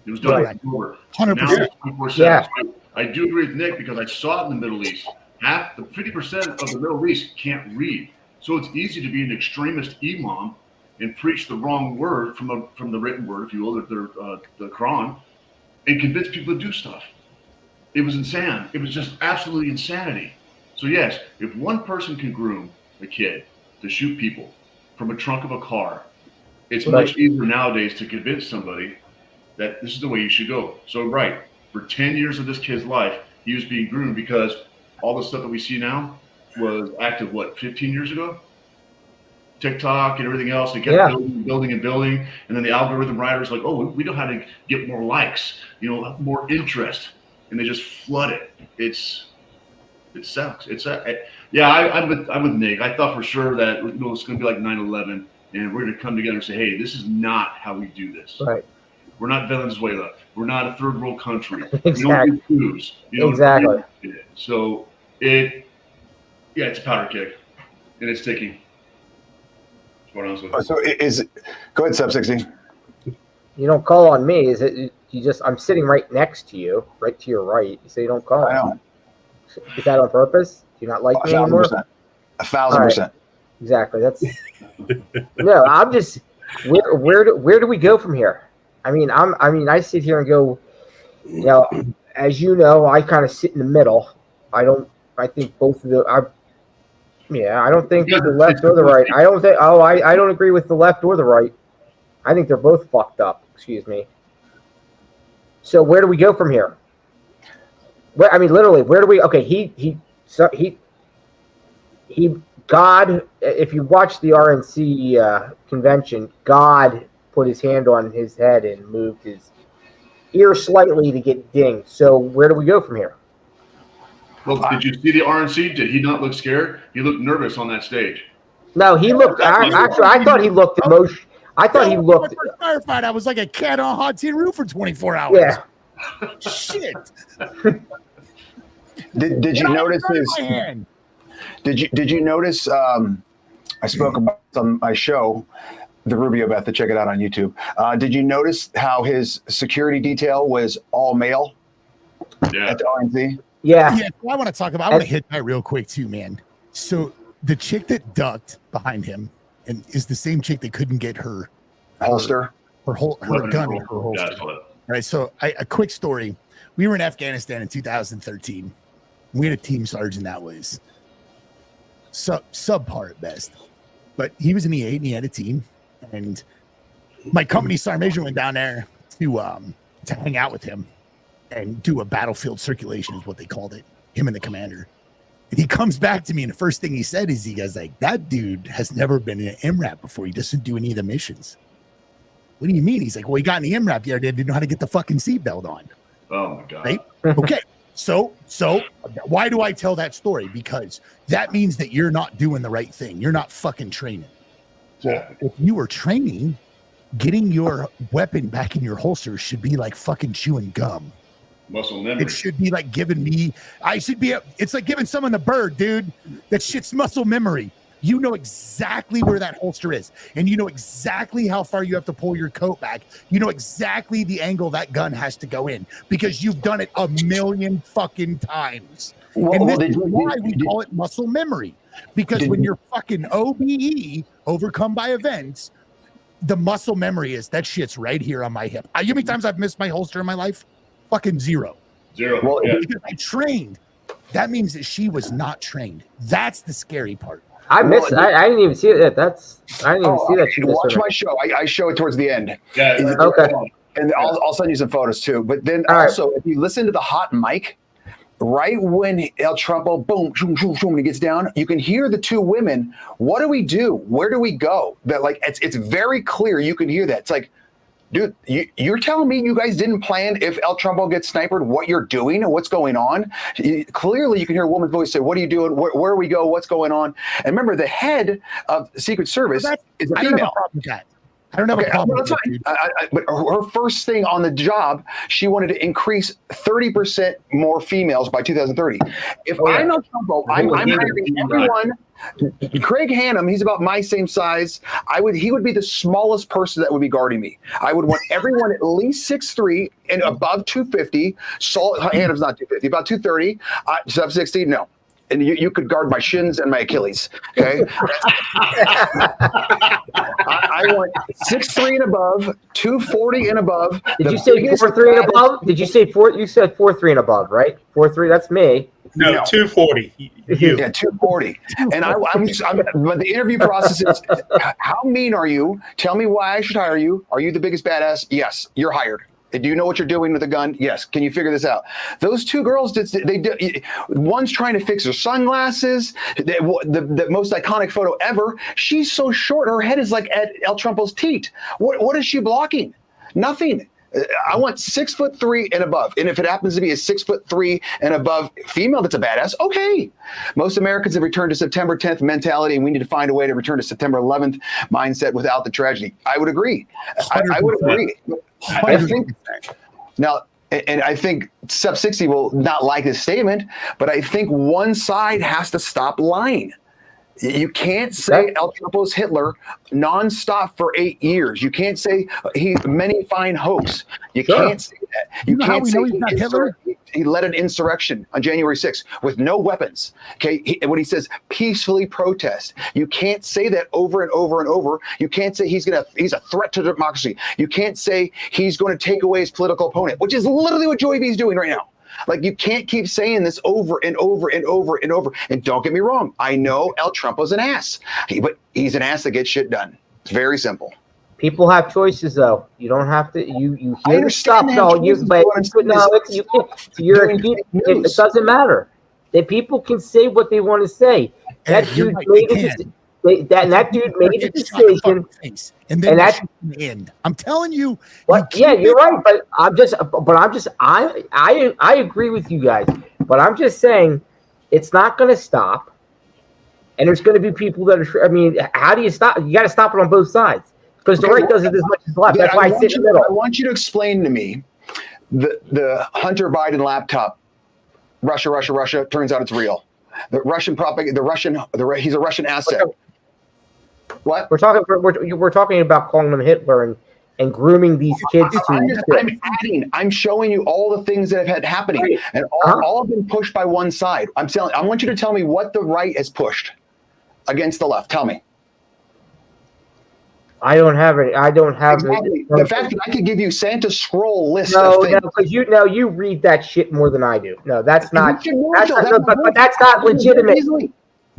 Speaker 4: It was done over.
Speaker 5: 100%.
Speaker 4: Now it's 24/7. Yeah. I do agree with Nick because I saw it in the Middle East. 50% of the Middle East can't read. So it's easy to be an extremist imam and preach the wrong word from the written word, if you will, the Quran, and convince people to do stuff. It was insane. It was just absolutely insanity. So yes, if one person can groom a kid to shoot people from a trunk of a car, it's much easier nowadays to convince somebody that this is the way you should go. So for 10 years of this kid's life, he was being groomed because all the stuff that we see now was active, 15 years ago? TikTok and everything else. They kept building. And then the algorithm writers like, oh, we know how to get more likes, more interest. And they just flood it. It sucks. I'm with Nick. I thought for sure that it's going to be like 9/11 and we're going to come together and say, hey, this is not how we do this.
Speaker 3: Right.
Speaker 4: We're not Venezuela. We're not a third world country.
Speaker 3: Exactly.
Speaker 4: We don't do coups.
Speaker 3: Exactly.
Speaker 4: So it's a powder keg and it's ticking. What else?
Speaker 2: So go ahead, Sub 60.
Speaker 3: You don't call on me. Is it you just? I'm sitting right next to you, right to your right. You say you don't call.
Speaker 2: I know.
Speaker 3: Is that on purpose? Do you not like me anymore?
Speaker 2: 1,000%.
Speaker 3: Exactly. That's no. I'm just. Where do we go from here? I mean, I sit here and go. You know, as you know, I kind of sit in the middle. I think both of the. I don't think the left or the right. I don't think. Oh, I don't agree with the left or the right. I think they're both fucked up. Excuse me. So where do we go from here? Literally, where do we? Okay, he. God. If you watch the RNC convention, God put his hand on his head and moved his ear slightly to get dinged. So where do we go from here?
Speaker 4: Well, did you see the RNC? Did he not look scared? He looked nervous on that stage.
Speaker 3: No, he looked. Actually, I thought he looked emotional. I thought he looked.
Speaker 5: Firefight. I was like a cat on a hot tin roof for 24 hours.
Speaker 3: Yeah.
Speaker 5: Shit.
Speaker 2: Did you notice his? Did you notice? I spoke about on my show, the Rubio Method. Check it out on YouTube. Did you notice how his security detail was all male?
Speaker 4: Yeah.
Speaker 2: At the RNC.
Speaker 3: Yeah.
Speaker 5: Yeah. I want to talk about. I want to hit that real quick too, man. So the chick that ducked behind him and is the same chick that couldn't get her
Speaker 2: holster,
Speaker 5: her gun in her holster. All right. So a quick story. We were in Afghanistan in 2013. We had a team sergeant that was subpar at best, but he was an E8 and he had a team. And my company sergeant major went down there to hang out with him and do a battlefield circulation is what they called it. Him and the commander. And he comes back to me, and the first thing he said is, he goes like, "That dude has never been in an MRAP before. He doesn't do any of the missions." What do you mean? He's like, "Well, he got in the MRAP the other day, didn't know how to get the fucking seatbelt on."
Speaker 4: Oh my god!
Speaker 5: Right? Okay. So why do I tell that story? Because that means that you're not doing the right thing. You're not fucking training. Well, if you were training, getting your weapon back in your holster should be like fucking chewing gum.
Speaker 4: Muscle memory.
Speaker 5: It should be like giving me. It's like giving someone the bird, dude. That shit's muscle memory. You know exactly where that holster is, and you know exactly how far you have to pull your coat back. You know exactly the angle that gun has to go in because you've done it a million fucking times. And this is why we call it muscle memory. Because when you're fucking OBE, overcome by events, the muscle memory is that shit's right here on my hip. You know how many times I've missed my holster in my life? Fucking zero.
Speaker 4: Well, yeah.
Speaker 5: Because I trained. That means that she was not trained. That's the scary part.
Speaker 3: I didn't even see it. I didn't even see that. She
Speaker 2: watch my show. I show it towards the end.
Speaker 4: Yeah.
Speaker 3: Okay.
Speaker 2: And I'll send you some photos too. But then also, if you listen to the hot mic, right when El Trumpo, boom, shoom, shoom, shoom, when he gets down, you can hear the two women. What do we do? Where do we go? That like it's very clear. You can hear that. It's like, dude, you're telling me you guys didn't plan if El Trumpo gets sniped, what you're doing and what's going on? Clearly, you can hear a woman's voice say, "What are you doing? Where we go? What's going on?" And remember, the head of Secret Service is a female.
Speaker 5: I don't have a problem with that. I don't have a problem with that.
Speaker 2: But her first thing on the job, she wanted to increase 30% more females by 2030. If I'm El Trumpo, I'm hiring everyone. Craig Hannum, he's about my same size. He would be the smallest person that would be guarding me. I would want everyone at least 6'3" and above 250. Hannum's not 250, about 230. Sub 60, no. And you could guard my shins and my Achilles. Okay. I want 6'3" and above, 240 and above.
Speaker 3: Did you say 4'3" and above? Did you say 4? You said 4'3" and above, right? 4'3". That's me.
Speaker 6: No, 240.
Speaker 2: Yeah, 240. And but the interview process is, how mean are you? Tell me why I should hire you. Are you the biggest badass? Yes, you're hired. Do you know what you're doing with a gun? Yes. Can you figure this out? Those two girls one's trying to fix her sunglasses. The most iconic photo ever. She's so short. Her head is like at El Trumpo's teat. What is she blocking? Nothing. I want 6'3" and above. And if it happens to be a 6'3" and above female that's a badass, okay. Most Americans have returned to September 10th mentality, and we need to find a way to return to September 11th mindset without the tragedy. I would agree. I would agree. I think now, and I think Sub 60 will not like this statement, but I think one side has to stop lying. You can't say El Chapo's Hitler nonstop for 8 years. You can't say many fine hoax. You can't say that. You can't say he led an insurrection on January 6th with no weapons. Okay, when he says peacefully protest, you can't say that over and over and over. You can't say he's a threat to democracy. You can't say he's going to take away his political opponent, which is literally what Joey B is doing right now. Like, you can't keep saying this over and over and over and over. And don't get me wrong, I know El Trumpo's an ass, but he's an ass that gets shit done. It's very simple.
Speaker 3: People have choices, though. You don't have to. You
Speaker 2: I
Speaker 3: hear
Speaker 2: understand
Speaker 3: stuff. No, you. But no, it doesn't matter. That people can say what they want to say. That dude made it. That dude made a decision,
Speaker 5: and then that's the end. I'm telling you.
Speaker 3: You're right. But I agree with you guys. But I'm just saying, it's not going to stop. And there's going to be people that are. I mean, how do you stop? You got to stop it on both sides. Because the right does it as much as the left. That's why I sit in the middle.
Speaker 2: I want you to explain to me the Hunter Biden laptop. Russia. Turns out it's real. The Russian propaganda. He's a Russian asset. What?
Speaker 3: We're talking about calling them Hitler and grooming these kids.
Speaker 2: I'm showing you all the things that have had happening, right. And all have been pushed by one side. I want you to tell me what the right has pushed against the left. Tell me.
Speaker 3: I don't have it.
Speaker 2: The fact that I could give you Santa scroll list of things.
Speaker 3: No, because you read that shit more than I do. No, that's not. But that's not legitimate.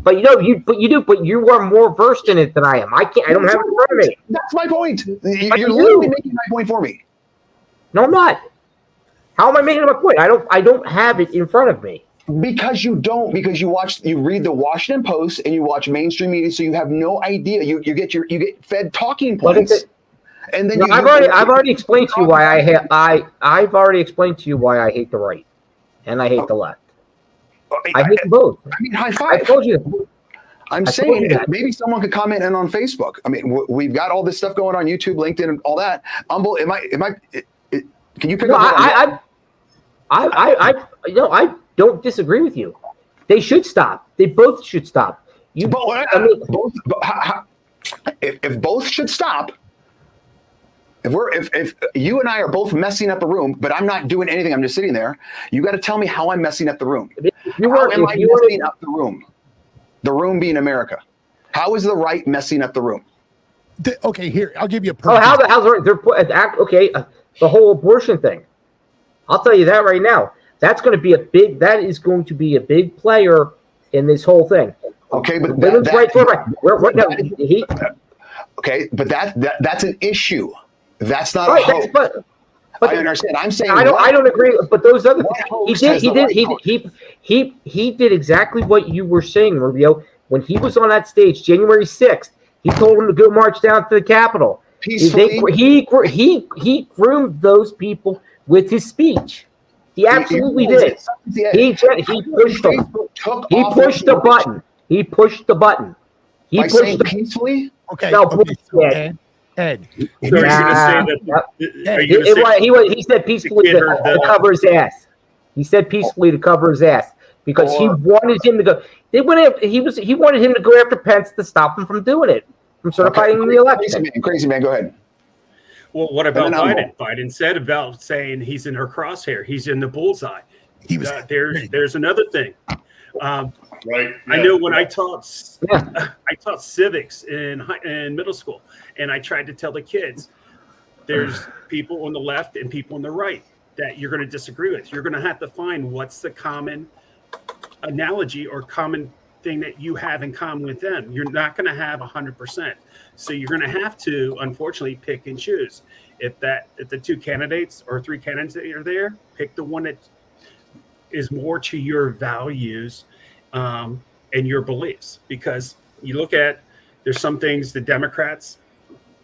Speaker 3: But you are more versed in it than I am. I don't have it in front of me.
Speaker 2: That's my point. You're literally making my point for me.
Speaker 3: No, I'm not. How am I making my point? I don't have it in front of me.
Speaker 2: Because you don't. Because you read the Washington Post and you watch mainstream media, so you have no idea. You get fed talking points, and then
Speaker 3: I've already explained to you why I've already explained to you why I hate the right, and I hate the left. I hate both.
Speaker 2: I mean, high five.
Speaker 3: I told you.
Speaker 2: I'm saying maybe someone could comment in on Facebook. I mean, we've got all this stuff going on YouTube, LinkedIn, and all that. Can you pick up?
Speaker 3: I don't disagree with you. They should stop. They both should stop.
Speaker 2: If both should stop, if you and I are both messing up the room, but I'm not doing anything, I'm just sitting there, you got to tell me how I'm messing up the room. How am I messing up the room? The room being America. How is the right messing up the room?
Speaker 5: Okay, here, I'll give you a
Speaker 3: perfect. How's the right? The whole abortion thing. I'll tell you that right now. That is going to be a big player in this whole thing.
Speaker 2: Okay, but that's an issue. That's not a hoax. But I understand. I'm saying
Speaker 3: I don't agree. But those other things, he did exactly what you were saying, Rubio. When he was on that stage, January 6th, he told him to go march down to the Capitol. Peacefully. He groomed those people with his speech. He absolutely did. He pushed them. He pushed the button. He pushed the button. He
Speaker 2: pushed
Speaker 3: saying
Speaker 2: peacefully.
Speaker 5: Okay.
Speaker 3: No,
Speaker 5: Ed.
Speaker 6: He
Speaker 3: said peacefully to cover his ass. He said peacefully to cover his ass because he wanted him to go. He wanted him to go after Pence to stop him from doing it, from certifying the election.
Speaker 2: Crazy man, go ahead.
Speaker 6: Well, what about Biden? Biden said about saying he's in her crosshair. He's in the bullseye. There's another thing.
Speaker 4: Right.
Speaker 6: I know when I taught civics in middle school, and I tried to tell the kids, there's people on the left and people on the right that you're going to disagree with. You're going to have to find what's the common analogy or common thing that you have in common with them. You're not going to have 100%. So you're going to have to, unfortunately, pick and choose. If the two candidates or three candidates that are there, pick the one that is more to your values and your beliefs. Because you look at, there's some things the Democrats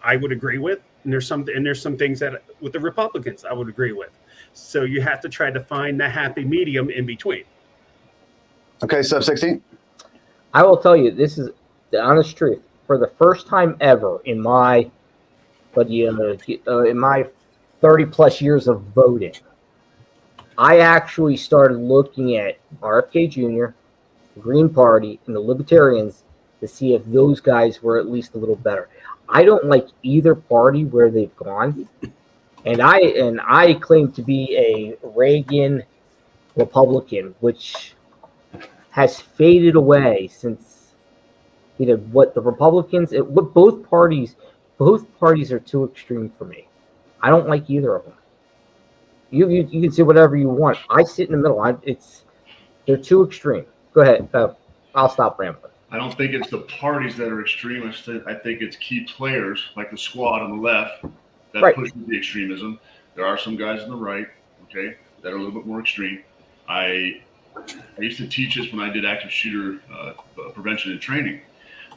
Speaker 6: I would agree with, and there's some things that with the Republicans I would agree with. So you have to try to find the happy medium in between.
Speaker 2: Okay, sub 16.
Speaker 3: I will tell you, this is the honest truth. For the first time ever in my 30 plus years of voting, I actually started looking at RFK Jr., the Green Party, and the Libertarians to see if those guys were at least a little better. I don't like either party where they've gone, and I claim to be a Reagan Republican, which has faded away since what the Republicans. Both parties are too extreme for me. I don't like either of them. You can say whatever you want. I sit in the middle. They're too extreme. Go ahead. I'll stop rambling.
Speaker 4: I don't think it's the parties that are extremists. I think it's key players like the squad on the left that push the extremism. There are some guys on the right, okay, that are a little bit more extreme. I used to teach this when I did active shooter prevention and training.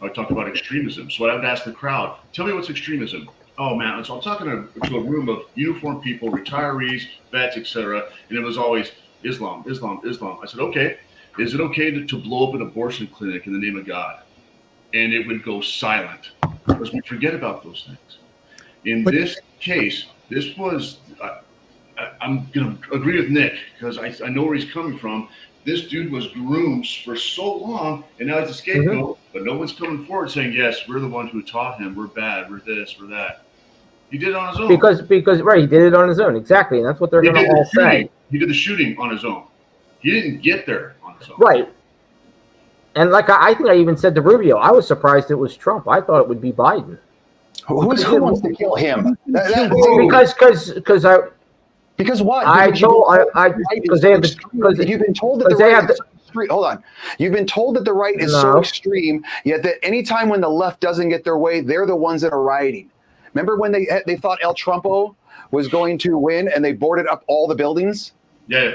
Speaker 4: I would talk about extremism. So I would ask the crowd, tell me what's extremism. Oh, man. So I'm talking to a room of uniformed people, retirees, vets, etc. And it was always Islam, Islam, Islam. I said, okay, is it okay to blow up an abortion clinic in the name of God? And it would go silent because we forget about those things. In this case, this was, I'm going to agree with Nick because I know where he's coming from. This dude was groomed for so long, and now he's a scapegoat, but no one's coming forward saying, yes, we're the ones who taught him. We're bad. We're this, we're that. He did it on his own.
Speaker 3: Because he did it on his own. Exactly, and that's what they're going to all say.
Speaker 4: He did the shooting on his own. He didn't get there on his own.
Speaker 3: Right. And like I think I even said to Rubio, I was surprised it was Trump. I thought it would be Biden.
Speaker 2: Who wants to kill him? Because what? Because
Speaker 3: you've
Speaker 2: been told that the right is hold on. You've been told that the right is so extreme, yet that anytime when the left doesn't get their way, they're the ones that are rioting. Remember when they thought El Trumpo was going to win and they boarded up all the buildings?
Speaker 4: Yeah.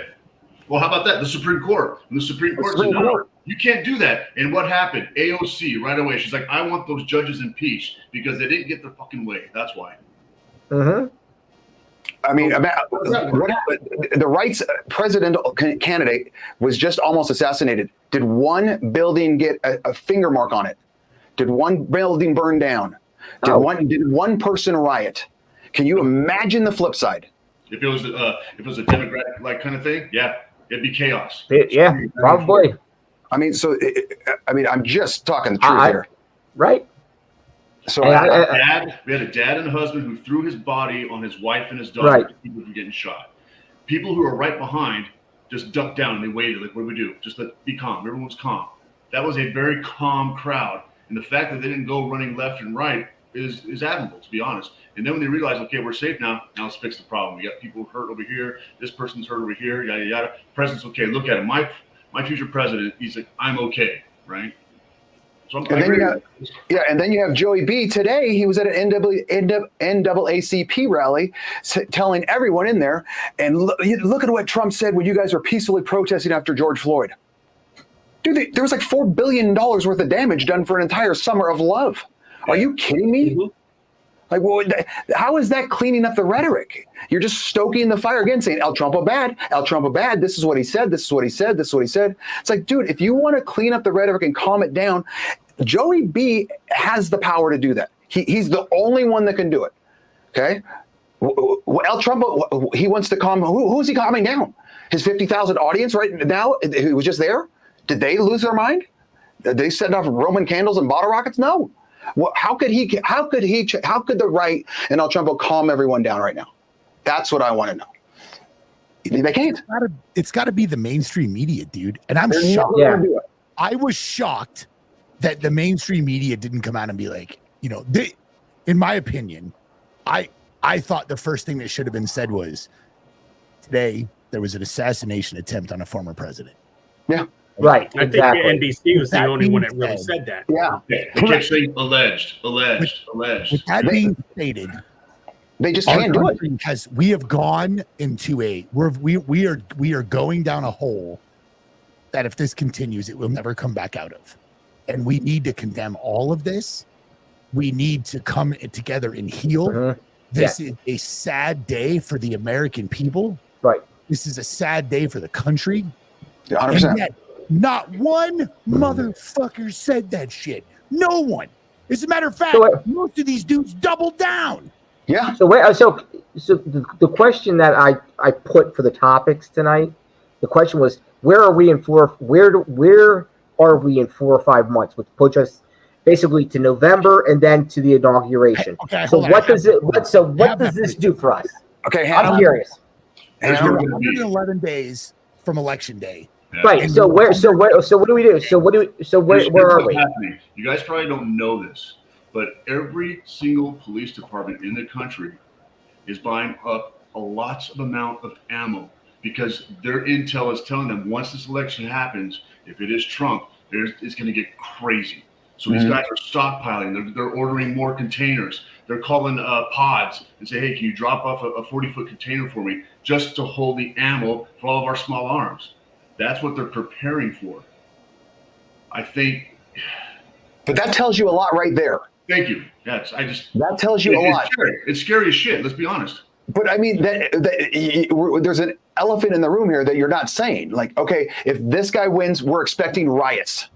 Speaker 4: Well, how about that? The Supreme Court. And the Supreme Court said, no, you can't do that. And what happened? AOC right away. She's like, I want those judges impeached because they didn't get their fucking way. That's why.
Speaker 3: Mm-hmm.
Speaker 2: I mean, what happened? The right's presidential candidate was just almost assassinated. Did one building get a finger mark on it? Did one building burn down? Did one person riot? Can you imagine the flip side?
Speaker 4: If it was a democratic like kind of thing, yeah, it'd be chaos.
Speaker 3: Yeah, probably.
Speaker 2: I mean, I'm just talking the truth here.
Speaker 3: Right.
Speaker 4: So we had a dad and a husband who threw his body on his wife and his daughter to keep them from getting shot. People who are right behind just ducked down and they waited. Like, what do we do? Just be calm. Everyone's calm. That was a very calm crowd. And the fact that they didn't go running left and right is admirable, to be honest. And then when they realized, okay, we're safe now let's fix the problem. We got people hurt over here. This person's hurt over here, yada, yada. President's okay. Look at him. My future president, he's like, I'm okay, right? So
Speaker 2: and then you have Joey B. Today, he was at an NAACP rally telling everyone in there, and look at what Trump said when you guys were peacefully protesting after George Floyd. Dude, there was like $4 billion worth of damage done for an entire summer of love. Are you kidding me? Mm-hmm. Like, well, how is that cleaning up the rhetoric? You're just stoking the fire again, saying El Trumpo bad, El Trumpo bad. This is what he said. This is what he said. This is what he said. It's like, dude, if you want to clean up the rhetoric and calm it down, Joey B has the power to do that. He's the only one that can do it. Okay, El Trumpo, he wants to calm. Who is he calming down? His 50,000 audience right now, who was just there. Did they lose their mind? Did they set off Roman candles and bottle rockets? No. Well, how could the right and El Trumpo calm everyone down right now? That's what I want to know. They can't.
Speaker 5: It's got to be the mainstream media, dude. And I'm shocked. I was shocked that the mainstream media didn't come out and be like, in my opinion, I thought the first thing that should have been said was, today there was an assassination attempt on a former president.
Speaker 2: Yeah.
Speaker 3: Right.
Speaker 6: I think NBC was the only one that really said that.
Speaker 2: Yeah.
Speaker 4: They kept saying alleged.
Speaker 5: With that being stated,
Speaker 2: they just can't do it
Speaker 5: because we have gone into we are going down a hole that if this continues, it will never come back out of. And we need to condemn all of this. We need to come together and heal. Mm-hmm. This is a sad day for the American people.
Speaker 3: Right.
Speaker 5: This is a sad day for the country.
Speaker 2: 100%.
Speaker 5: And yet, not one motherfucker said that shit. No one. As a matter of fact, most of these dudes doubled down.
Speaker 2: Yeah.
Speaker 3: So the question that I put for the topics tonight, the question was, where are we in 4 or 5 months, which puts us basically to November and then to the inauguration.
Speaker 5: Okay,
Speaker 3: So
Speaker 5: hold
Speaker 3: what
Speaker 5: on.
Speaker 3: does it? What does this do for us?
Speaker 2: Okay,
Speaker 3: I'm curious.
Speaker 4: There's
Speaker 2: Hannah,
Speaker 4: no gonna be-
Speaker 5: 111 days from election day.
Speaker 4: Yeah.
Speaker 3: Right. So what do we do? So where
Speaker 4: Here's
Speaker 3: are
Speaker 4: what's
Speaker 3: we?
Speaker 4: happening. You guys probably don't know this, but every single police department in the country is buying up a lots of amount of ammo because their intel is telling them once this election happens, if it is Trump, it's going to get crazy. So these guys are stockpiling. They're ordering more containers. They're calling pods and say, hey, can you drop off a 40-foot container for me just to hold the ammo for all of our small arms? That's what they're preparing for. I think.
Speaker 2: but that tells you a lot right there.
Speaker 4: Thank you. Yes,
Speaker 2: That tells you a lot.
Speaker 4: Scary. It's scary as shit. Let's be honest.
Speaker 2: But I mean, there's an elephant in the room here that you're not saying. Like, okay, if this guy wins, we're expecting riots.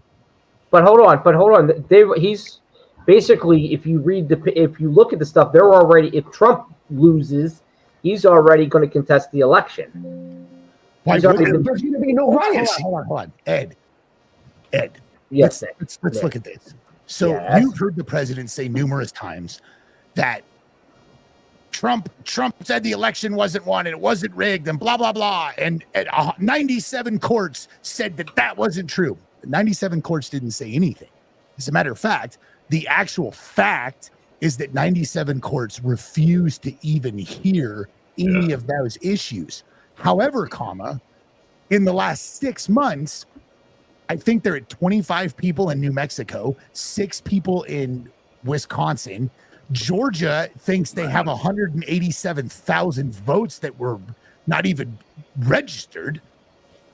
Speaker 3: But hold on. He's basically, if you look at the stuff, they're already. If Trump loses, he's already going to contest the election.
Speaker 5: Why
Speaker 3: He's already
Speaker 5: wouldn't-
Speaker 3: been-
Speaker 2: There's going to be no riots.
Speaker 5: Hold on. Ed.
Speaker 3: Yes.
Speaker 5: Let's look at this. So
Speaker 3: Yes.
Speaker 5: you've heard the president say numerous times that Trump said the election wasn't won and it wasn't rigged and blah, blah, blah. And 97 courts said that wasn't true. 97 courts didn't say anything. As a matter of fact, the actual fact is that 97 courts refused to even hear any of those issues. However, in the last 6 months, I think they're at 25 people in New Mexico, 6 people in Wisconsin. Georgia thinks they have 187,000 votes that were not even registered.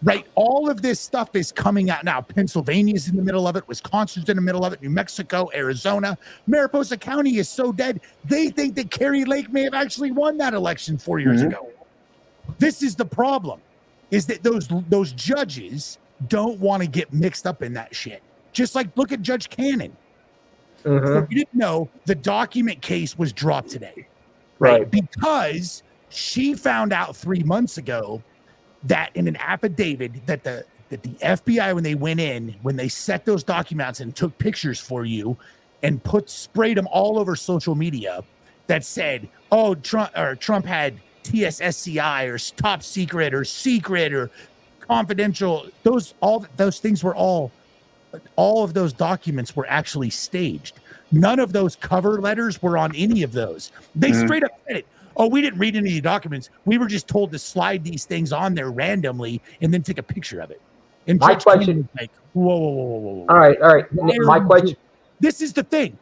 Speaker 5: Right? All of this stuff is coming out now. Pennsylvania's in the middle of it. Wisconsin's in the middle of it. New Mexico, Arizona. Mariposa County is so dead. They think that Carrie Lake may have actually won that election 4 years ago. This is the problem, is that those judges don't want to get mixed up in that shit. Just like, look at Judge Cannon. So you didn't know the document case was dropped today, right? Because she found out 3 months ago that in an affidavit that the FBI, when they set those documents and took pictures for you and sprayed them all over social media that said, oh, Trump had TSSCI or top secret or confidential. All those things were all of those documents were actually staged. None of those cover letters were on any of those. They straight up said it. Oh, we didn't read any of the documents. We were just told to slide these things on there randomly and then take a picture of it. And
Speaker 3: My
Speaker 5: Judge Kennedy
Speaker 3: question-
Speaker 5: was like, whoa.
Speaker 3: All right. My question.
Speaker 5: This is the thing.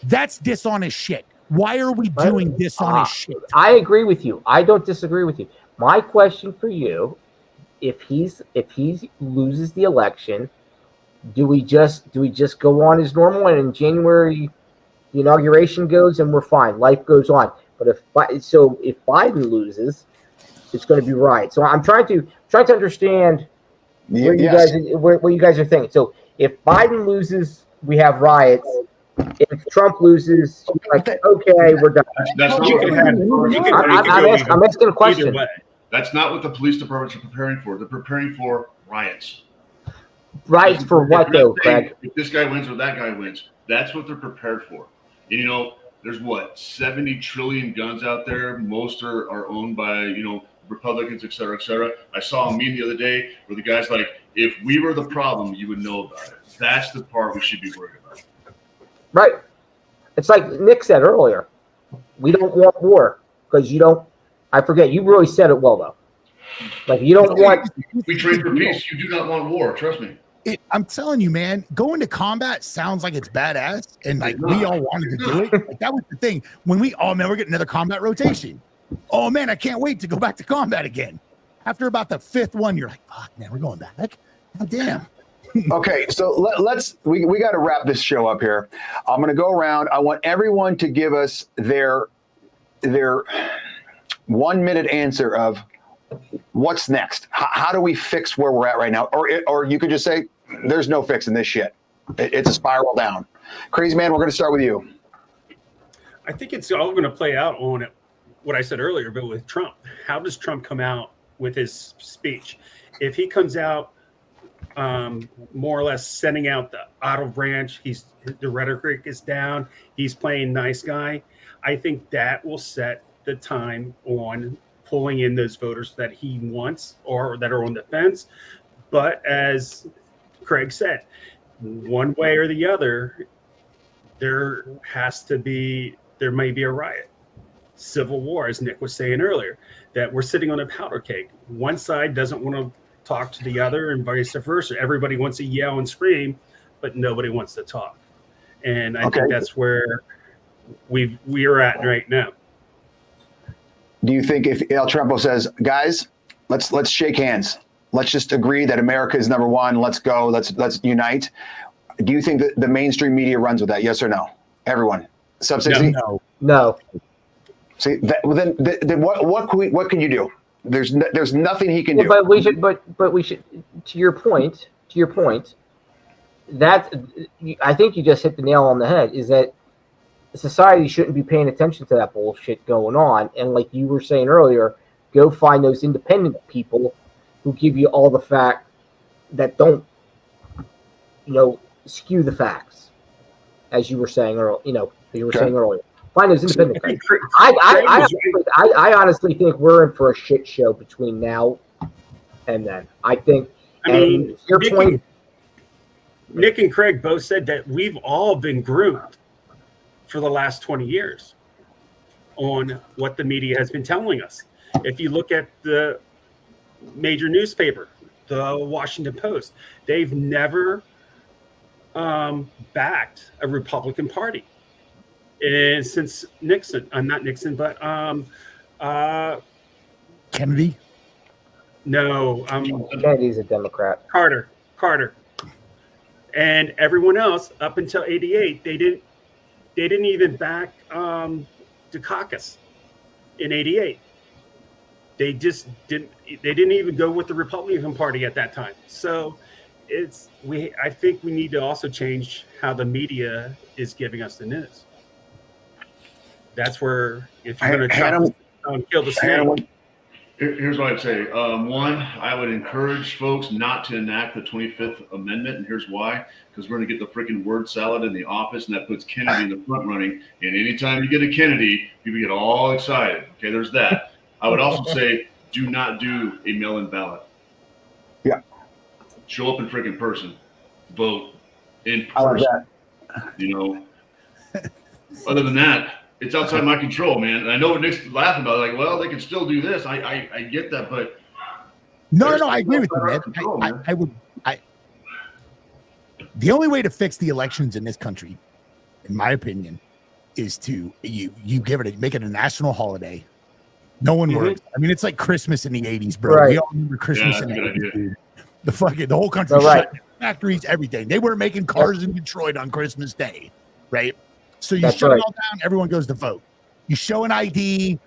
Speaker 5: That's dishonest shit. Why are we doing dishonest shit?
Speaker 3: I agree with you. I don't disagree with you. My question for you, if he loses the election, do we just go on as normal and in January the inauguration goes and we're fine, life goes on? But if Biden loses, it's going to be right. So I'm trying to understand where you guys are thinking. So if Biden loses, we have riots. If Trump loses, like, okay, we're done.
Speaker 4: That's not
Speaker 6: You
Speaker 4: what
Speaker 6: can
Speaker 4: the
Speaker 6: have-
Speaker 4: police
Speaker 6: you
Speaker 4: departments
Speaker 6: can-
Speaker 4: are
Speaker 3: I'm asking a
Speaker 6: Either
Speaker 3: question.
Speaker 6: way.
Speaker 4: That's not what the police departments are preparing for. They're preparing for riots.
Speaker 3: Riots for what
Speaker 4: They're
Speaker 3: though,
Speaker 4: not saying
Speaker 3: Craig?
Speaker 4: if this guy wins or that guy wins. That's what they're prepared for. And, there's 70 trillion guns out there. Most are owned by, Republicans, et cetera, et cetera. I saw a meme the other day where the guy's like, if we were the problem, you would know about it. That's the part we should be worried about.
Speaker 3: Right. It's like Nick said earlier. We don't want war because you don't. I forget. You really said it well though. Like you don't want.
Speaker 4: We train for peace. You do not want war. Trust me.
Speaker 5: I'm telling you, man, going to combat sounds like it's badass, and like we all wanted to do it. Like, that was the thing when we're getting another combat rotation. Oh man, I can't wait to go back to combat again. After about the 5th one, you're like, fuck, man, we're going back. God damn.
Speaker 2: Okay, so we got to wrap this show up here. I'm going to go around. I want everyone to give us their 1 minute answer of what's next. How do we fix where we're at right now? Or you could just say there's no fixing this shit. It's a spiral down. Crazy man, we're going to start with you.
Speaker 6: I think it's all going to play out on it, what I said earlier, but with Trump. How does Trump come out with his speech? If he comes out more or less sending out the Otto branch. The rhetoric is down. He's playing nice guy. I think that will set the time on pulling in those voters that he wants or that are on the fence. But as Craig said, one way or the other, there may be a riot, civil war, as Nick was saying earlier, that we're sitting on a powder keg. One side doesn't want to talk to the other and vice versa. Everybody wants to yell and scream, but nobody wants to talk. And I think that's where we are at right now.
Speaker 2: Do you think if El Trumpo says, guys, let's shake hands. Let's just agree that America is number one. Let's go. Let's unite. Do you think that the mainstream media runs with that? Yes or no? Everyone. Sub 60?
Speaker 3: No.
Speaker 2: See, then what can you do? There's nothing he can do.
Speaker 3: But we should. To your point. That I think you just hit the nail on the head. Is that society shouldn't be paying attention to that bullshit going on, and like you were saying earlier, go find those independent people who give you all the fact that don't, skew the facts, as you were saying earlier. Saying earlier. Find those independent people. I honestly think we're in for a shit show between now and then. I think. Your point.
Speaker 6: Nick and Craig both said that we've all been groomed for the last 20 years on what the media has been telling us. If you look at the major newspaper, the Washington Post, they've never backed a Republican Party. And since Nixon, not Nixon, but
Speaker 5: Kennedy?
Speaker 6: No.
Speaker 3: Kennedy's a Democrat.
Speaker 6: Carter. And everyone else up until 88, they didn't even back Dukakis in 88. They just didn't even go with the Republican Party at that time. So I think we need to also change how the media is giving us the news. That's where, if you're going to kill the snake.
Speaker 4: Here's what I'd say. One, I would encourage folks not to enact the 25th Amendment, and here's why. Because we're going to get the freaking word salad in the office, and that puts Kennedy in the front running. And anytime you get a Kennedy, people get all excited. Okay, there's that. I would also say, do not do a mail-in ballot.
Speaker 2: Yeah.
Speaker 4: Show up in freaking person. Vote in person.
Speaker 2: I like that.
Speaker 4: Other than that, it's outside my control, man. And I know what Nick's laughing about. Like, well, they can still do this. I get that, but
Speaker 5: no, I agree with you, man. Control, man. The only way to fix the elections in this country, in my opinion, is to you make it a national holiday. No one works. I mean, it's like Christmas in the 80s, bro.
Speaker 3: Right.
Speaker 5: We all remember Christmas in the 80s, dude. The whole country shut down, factories, everything. They weren't making cars in Detroit on Christmas Day, right? So you shut it all down, everyone goes to vote. You show an ID.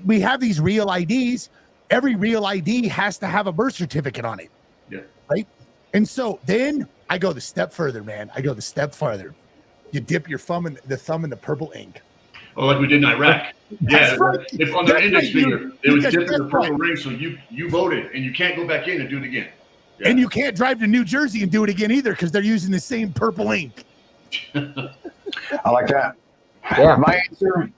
Speaker 5: We have these real IDs. Every real ID has to have a birth certificate on it.
Speaker 4: Yeah.
Speaker 5: Right? And so then I go the step further, man. You dip your thumb in the purple ink.
Speaker 4: Oh, like we did in Iraq. Yeah.
Speaker 5: Right.
Speaker 4: If on their index finger, it was dipped in the purple
Speaker 5: right.
Speaker 4: ring, so you voted, and you can't go back in and do it again. Yeah.
Speaker 5: And you can't drive to New Jersey and do it again either because they're using the same purple ink.
Speaker 2: I like that.
Speaker 3: Yeah.
Speaker 2: My answer,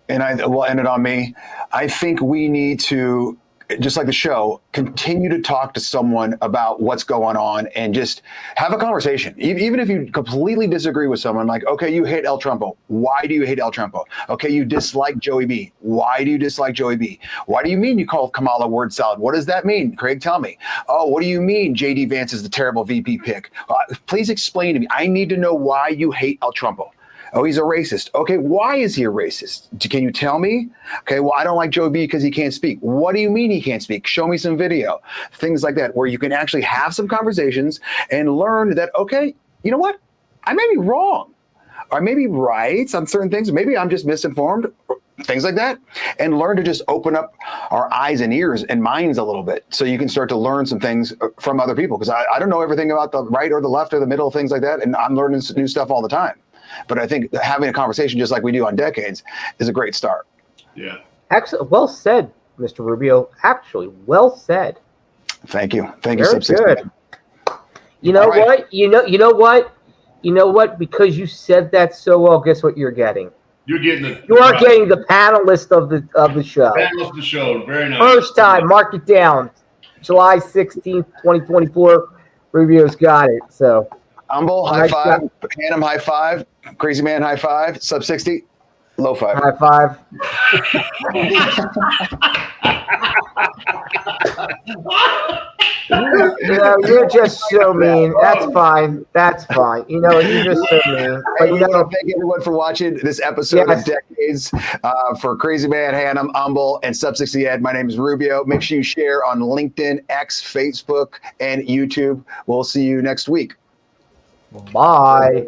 Speaker 2: and I will end it on me. I think we need to, just like the show, continue to talk to someone about what's going on and just have a conversation. Even if you completely disagree with someone, like, okay, you hate El Trumpo. Why do you hate El Trumpo? Okay, you dislike Joey B. Why do you dislike Joey B? Why do you mean you call Kamala word salad? What does that mean? Craig, tell me. Oh, what do you mean JD Vance is the terrible VP pick? Please explain to me. I need to know why you hate El Trumpo. Oh, he's a racist. Okay, why is he a racist? Can you tell me? Okay, well, I don't like Joe B because he can't speak. What do you mean he can't speak? Show me some video. Things like that, where you can actually have some conversations and learn that, okay, you know what? I may be wrong. Or I may be right on certain things. Maybe I'm just misinformed. Things like that. And learn to just open up our eyes and ears and minds a little bit so you can start to learn some things from other people. Because I don't know everything about the right or the left or the middle, things like that. And I'm learning new stuff all the time. But I think having a conversation just like we do on Decades is a great start.
Speaker 4: Yeah.
Speaker 3: Excellent. Well said, Mr. Rubio. Actually, well said.
Speaker 2: Thank you. Thank you.
Speaker 3: Very good. You know
Speaker 2: All right.
Speaker 3: what? You know what? Because you said that so well, guess what you're getting?
Speaker 4: You're getting the.
Speaker 3: You are getting the panelist of the show.
Speaker 4: Panelist of the show. Very nice.
Speaker 3: First time, mark it down. July 16th, 2024. Rubio's got it. So
Speaker 2: Humble, high
Speaker 3: Nice
Speaker 2: five.
Speaker 3: job.
Speaker 2: Hannum, high five. Crazy Man, high five. Sub 60, low five.
Speaker 3: high five. You're just so mean. That's fine. That's fine. You're just so mean.
Speaker 2: Hey,
Speaker 3: But
Speaker 2: we want to thank everyone for watching this episode
Speaker 3: Yes.
Speaker 2: of Decades. For Crazy Man, Hannum, Humble, and Sub 60 Ed, my name is Rubio. Make sure you share on LinkedIn, X, Facebook, and YouTube. We'll see you next week.
Speaker 3: bye.